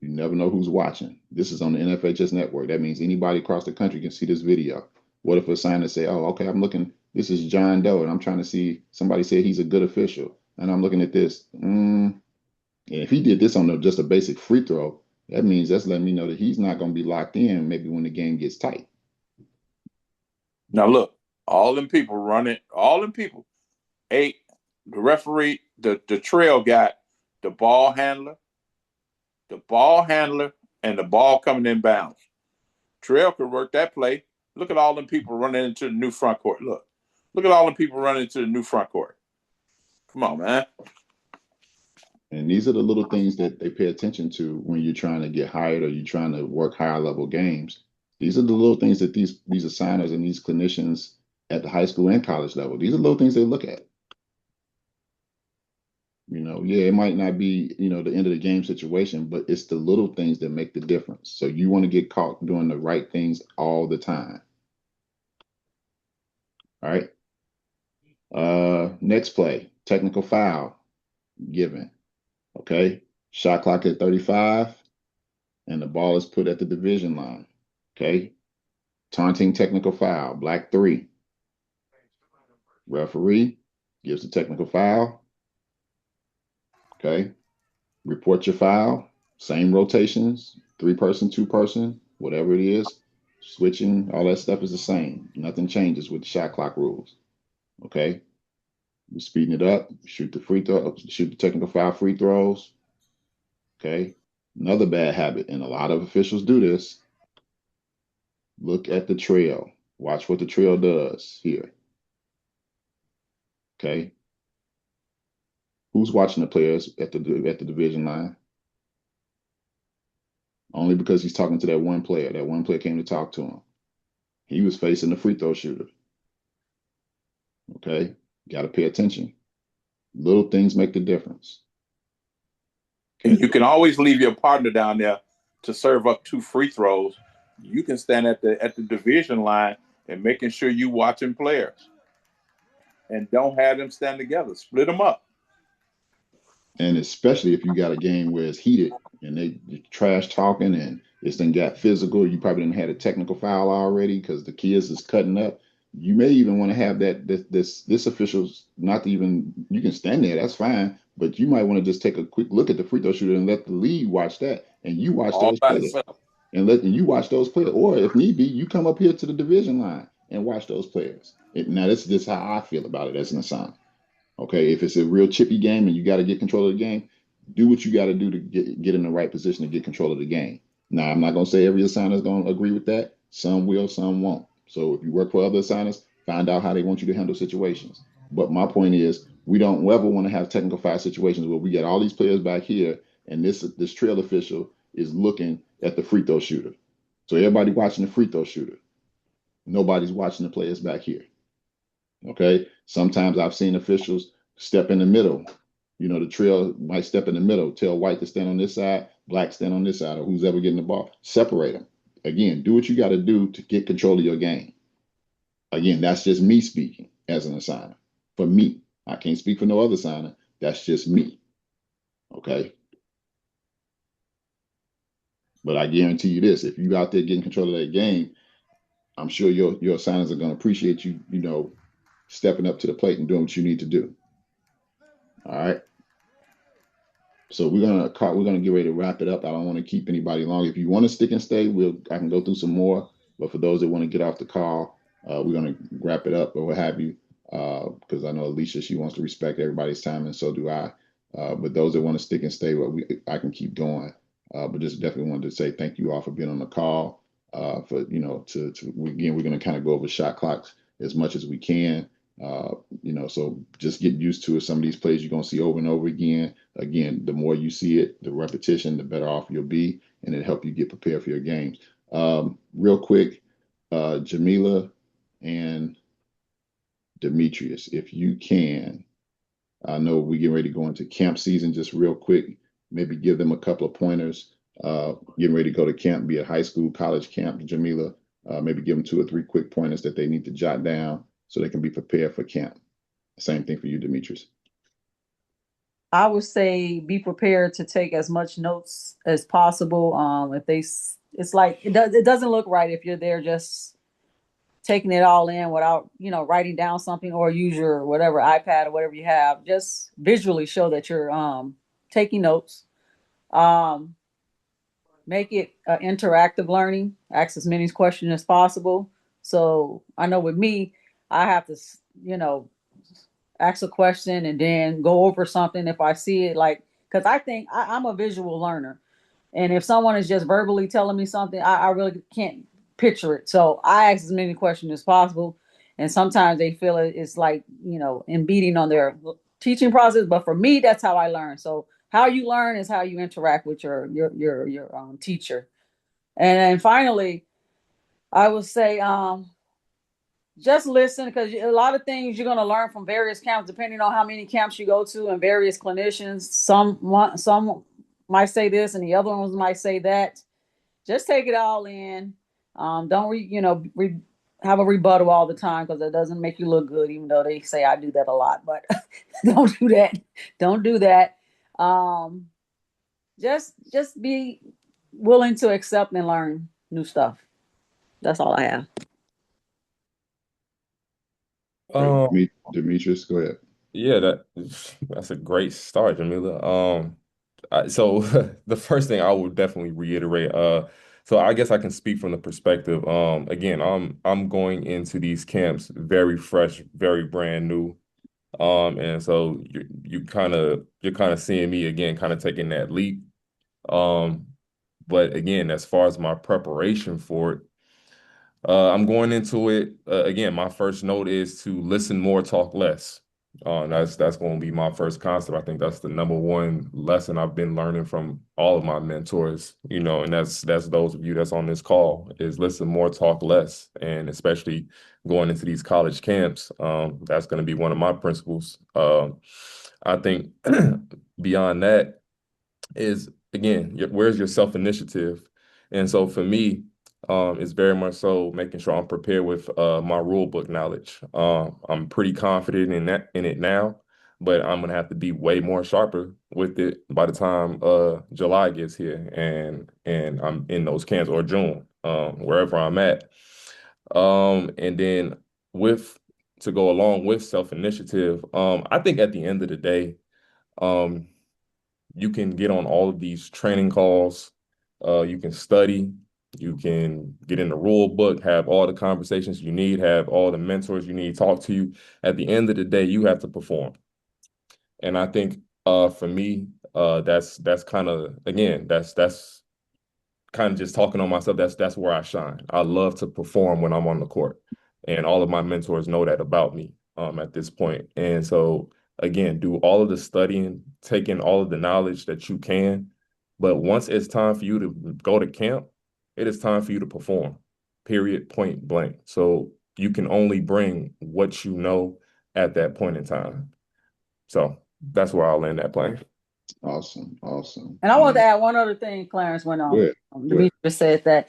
You never know who's watching. This is on the NFHS network. That means anybody across the country can see this video. What if a signer say, oh, okay, I'm looking, this is John Doe, and I'm trying to see, somebody said he's a good official, and I'm looking at this. And if he did this on just a basic free throw, that means that's letting me know that he's not going to be locked in maybe when the game gets tight. Now look, all them people, the referee, the trail got the ball handler, and the ball coming in bounds. Trail could work that play. Look at all them people running into the new front court. Look at all them people running into the new front court. Come on, man. And these are the little things that they pay attention to when you're trying to get hired or you're trying to work higher level games. These are the little things that these assigners and these clinicians at the high school and college level, these are little things they look at. You know, yeah, it might not be, the end of the game situation, but it's the little things that make the difference. So you want to get caught doing the right things all the time. All right. Next play, technical foul given. Okay. Shot clock at 35 and the ball is put at the division line. Okay. Taunting technical foul, black 3. Referee gives the technical foul. Okay. Report your foul. Same rotations, 3-person, 2-person, whatever it is. Switching, all that stuff is the same. Nothing changes with the shot clock rules. Okay. We're speeding it up. Shoot the technical foul free throws. Okay. Another bad habit, and a lot of officials do this. Look at the trail. Watch what the trail does here. Okay. Who's watching the players at the division line? Only because he's talking to that one player. That one player came to talk to him. He was facing the free throw shooter. Okay. Got to pay attention. Little things make the difference. Okay. And you can always leave your partner down there to serve up 2 free throws. You can stand at the division line and making sure you watching players. And don't have them stand together. Split them up. And especially if you got a game where it's heated and they trash talking and it's then got physical, you probably didn't have a technical foul already because the kids is cutting up. You may even want to have this official's not even, you can stand there, that's fine, but you might want to just take a quick look at the free throw shooter and let the lead watch that, and you watch those players. and you watch those players. Or if need be, you come up here to the division line and watch those players. Now, this is just how I feel about it as an assignment. Okay, if it's a real chippy game and you got to get control of the game, do what you got to do to get in the right position to get control of the game. Now, I'm not going to say every assigner is going to agree with that. Some will, some won't. So if you work for other assigners, find out how they want you to handle situations. But my point is, we don't ever want to have technical foul situations where we get all these players back here and this trail official is looking at the free throw shooter. So everybody watching the free throw shooter. Nobody's watching the players back here. Okay. Sometimes I've seen officials step in the middle. You know, the trail might step in the middle, tell white to stand on this side, black stand on this side, or who's ever getting the ball. Separate them. Again, do what you got to do to get control of your game. Again, that's just me speaking as an assigner. For me, I can't speak for no other assigner. That's just me. Okay. But I guarantee you this: if you out there getting control of that game, I'm sure your assigners are going to appreciate you, you know, stepping up to the plate and doing what you need to do. All right. So we're gonna get ready to wrap it up. I don't want to keep anybody long. If you want to stick and stay, I can go through some more. But for those that want to get off the call, we're gonna wrap it up or what have you. Because I know Alicia, she wants to respect everybody's time, and so do I. But those that want to stick and stay, I can keep going. But just definitely wanted to say thank you all for being on the call. For again, we're gonna kind of go over shot clocks as much as we can. So just get used to it. Some of these plays you're going to see over and over again. Again, the more you see it, the repetition, the better off you'll be, and it'll help you get prepared for your games. Real quick, Jamila and Demetrius, if you can, I know we're getting ready to go into camp season, just real quick, maybe give them a couple of pointers. Getting ready to go to camp, be a high school, college camp, Jamila, maybe give them 2 or 3 quick pointers that they need to jot down so they can be prepared for camp. Same thing for you, Demetrius. I would say be prepared to take as much notes as possible. It's like it doesn't look right if you're there just taking it all in without, writing down something, or use your whatever iPad or whatever you have. Just visually show that you're taking notes. Make it interactive learning. Ask as many questions as possible. So I know with me, I have to, ask a question and then go over something if I see it, because I think I'm a visual learner. And if someone is just verbally telling me something, I really can't picture it. So I ask as many questions as possible. And sometimes they feel it's like, impeding on their teaching process. But for me, that's how I learn. So how you learn is how you interact with your teacher. And then finally, I would say, just listen, because a lot of things you're going to learn from various camps, depending on how many camps you go to and various clinicians. Some might say this and the other ones might say that. Just take it all in. Don't have a rebuttal all the time, because it doesn't make you look good, even though they say I do that a lot. But don't do that. Don't do that. Just be willing to accept and learn new stuff. That's all I have. Demetrius, go ahead. Yeah, that's a great start, Jamila. So the first thing I would definitely reiterate, so I guess I can speak from the perspective. Again, I'm going into these camps very fresh, very brand new. And so you're kind of seeing me again, kind of taking that leap. But again, as far as my preparation for it, I'm going into it again. My first note is to listen more, talk less. That's going to be my first concept. I think that's the number one lesson I've been learning from all of my mentors. And that's those of you that's on this call, is listen more, talk less, and especially going into these college camps. That's going to be one of my principles. I think beyond that is, again, where's your self-initiative? And so for me, it's very much so making sure I'm prepared with my rule book knowledge. I'm pretty confident in it now, but I'm gonna have to be way more sharper with it by the time July gets here and I'm in those camps, or June, wherever I'm at. And then to go along with self-initiative, I think at the end of the day, you can get on all of these training calls. You can study. You can get in the rule book, have all the conversations you need, have all the mentors you need talk to you. At the end of the day, you have to perform. And I think for me, that's kind of, again, that's kind of just talking on myself. That's where I shine. I love to perform when I'm on the court. And all of my mentors know that about me at this point. And so again, do all of the studying, take in all of the knowledge that you can. But once it's time for you to go to camp, it is time for you to perform. Period, point blank. So you can only bring what you know at that point in time. So that's where I'll land that plane. Awesome. And I want to add one other thing, Clarence, when Demetrius said that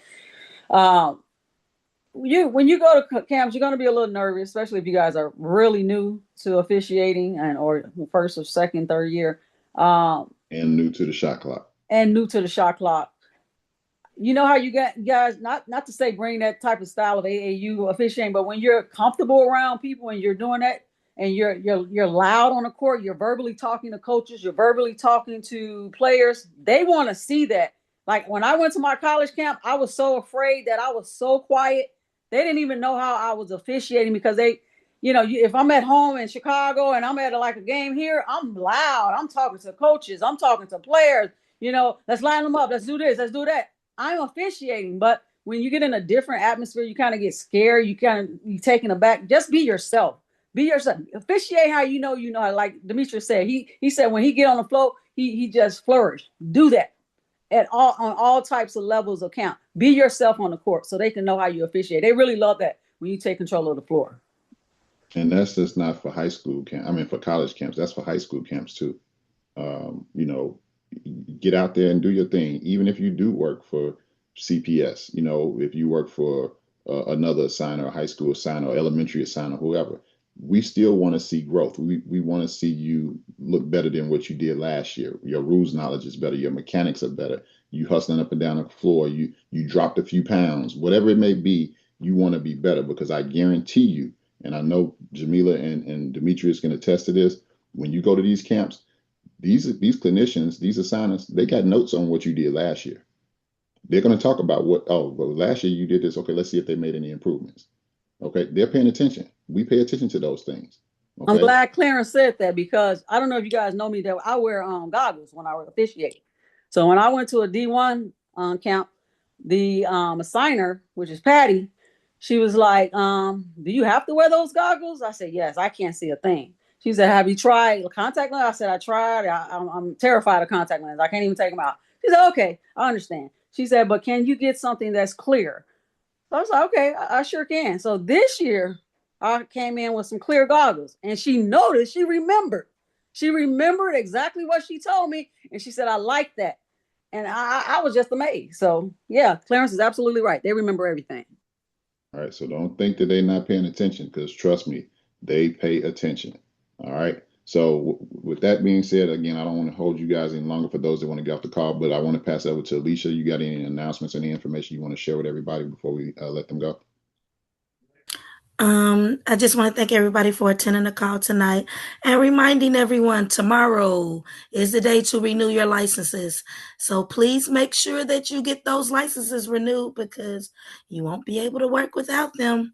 when you go to camps, you're going to be a little nervous, especially if you guys are really new to officiating or first or second, third year. And new to the shot clock. You know how you guys, not to say bring that type of style of AAU officiating, but when you're comfortable around people and you're doing that and you're loud on the court, you're verbally talking to coaches, you're verbally talking to players, they want to see that. Like when I went to my college camp, I was so afraid that I was so quiet. They didn't even know how I was officiating because they, if I'm at home in Chicago and I'm at a game here, I'm loud. I'm talking to coaches. I'm talking to players. Let's line them up. Let's do this. Let's do that. I'm officiating, but when you get in a different atmosphere, you kind of get scared. You taken aback. Just be yourself. Be yourself. Officiate how you know how. Like Demetrius said, he said when he get on the floor, he just flourish. Do that on all types of levels of camp. Be yourself on the court so they can know how you officiate. They really love that when you take control of the floor. And that's just not for high school camp. I mean, for college camps, that's for high school camps too. Get out there and do your thing. Even if you do work for CPS, if you work for another assigner, a high school assigner, or elementary assigner, whoever, we still want to see growth. We want to see you look better than what you did last year. Your rules knowledge is better. Your mechanics are better. You hustling up and down the floor. You dropped a few pounds, whatever it may be. You want to be better because I guarantee you, and I know Jamila and Demetrius can attest to this. When you go to these camps, these clinicians, these assigners, they got notes on what you did last year. They're going to talk about but last year you did this. Okay, let's see if they made any improvements. Okay, they're paying attention. We pay attention to those things. Okay? I'm glad Clarence said that because I don't know if you guys know me that I wear goggles when I officiate. So when I went to a D1 camp, the assigner, which is Patty, she was like, "Do you have to wear those goggles?" I said, "Yes, I can't see a thing." She said, "Have you tried contact lens?" I said, "I tried. I'm terrified of contact lenses. I can't even take them out." She said, "Okay, I understand." She said, "But can you get something that's clear?" So I was like, "Okay, I sure can." So this year, I came in with some clear goggles, and she noticed. She remembered exactly what she told me, and she said, "I like that." And I was just amazed. So yeah, Clarence is absolutely right. They remember everything. All right. So don't think that they're not paying attention because trust me, they pay attention. All right. So with that being said, again, I don't want to hold you guys any longer for those that want to get off the call, but I want to pass it over to Alicia. You got any announcements, any information you want to share with everybody before we let them go? I just want to thank everybody for attending the call tonight and reminding everyone tomorrow is the day to renew your licenses. So please make sure that you get those licenses renewed because you won't be able to work without them.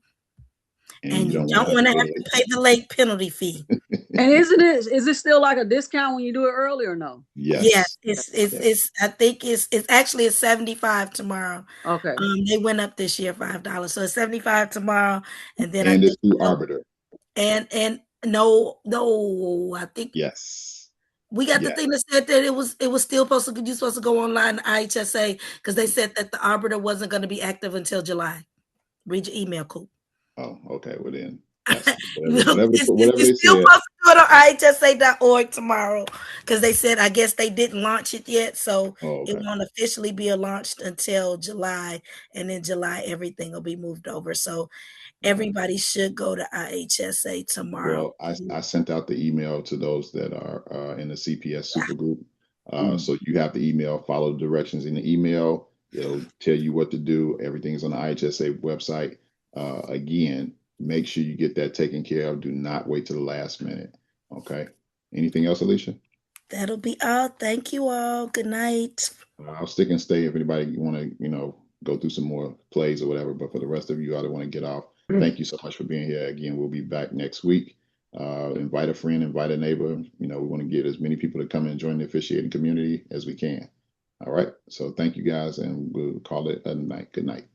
And you don't want to have to pay the late penalty fee. And is it still like a discount when you do it early or no? Yes. It's I think it's actually a 75 tomorrow. Okay. They went up this year $5. So it's 75 tomorrow. And then it's through Arbiter. And no, I think we got the thing that said that it was still supposed to go online to IHSA because they said that the Arbiter wasn't going to be active until July. Read your email, Coop. Oh, okay. Well then, whatever it's they still said. Supposed to go to IHSA.org tomorrow because they said I guess they didn't launch it yet, so it won't officially be launched until July, and in July everything will be moved over. So everybody should go to IHSA tomorrow. Well, I sent out the email to those that are in the CPS super group. So you have the email, follow the directions in the email. It'll tell you what to do. Everything's on the IHSA website. Again, make sure you get that taken care of. Do not wait till the last minute. Okay. Anything else, Alicia? That'll be all. Thank you all. Good night. I'll stick and stay if anybody want to, go through some more plays or whatever. But for the rest of you, I don't want to get off. Thank you so much for being here. Again, we'll be back next week. Invite a friend, invite a neighbor. We want to get as many people to come and join the officiating community as we can. All right. So thank you guys, and we'll call it a night. Good night.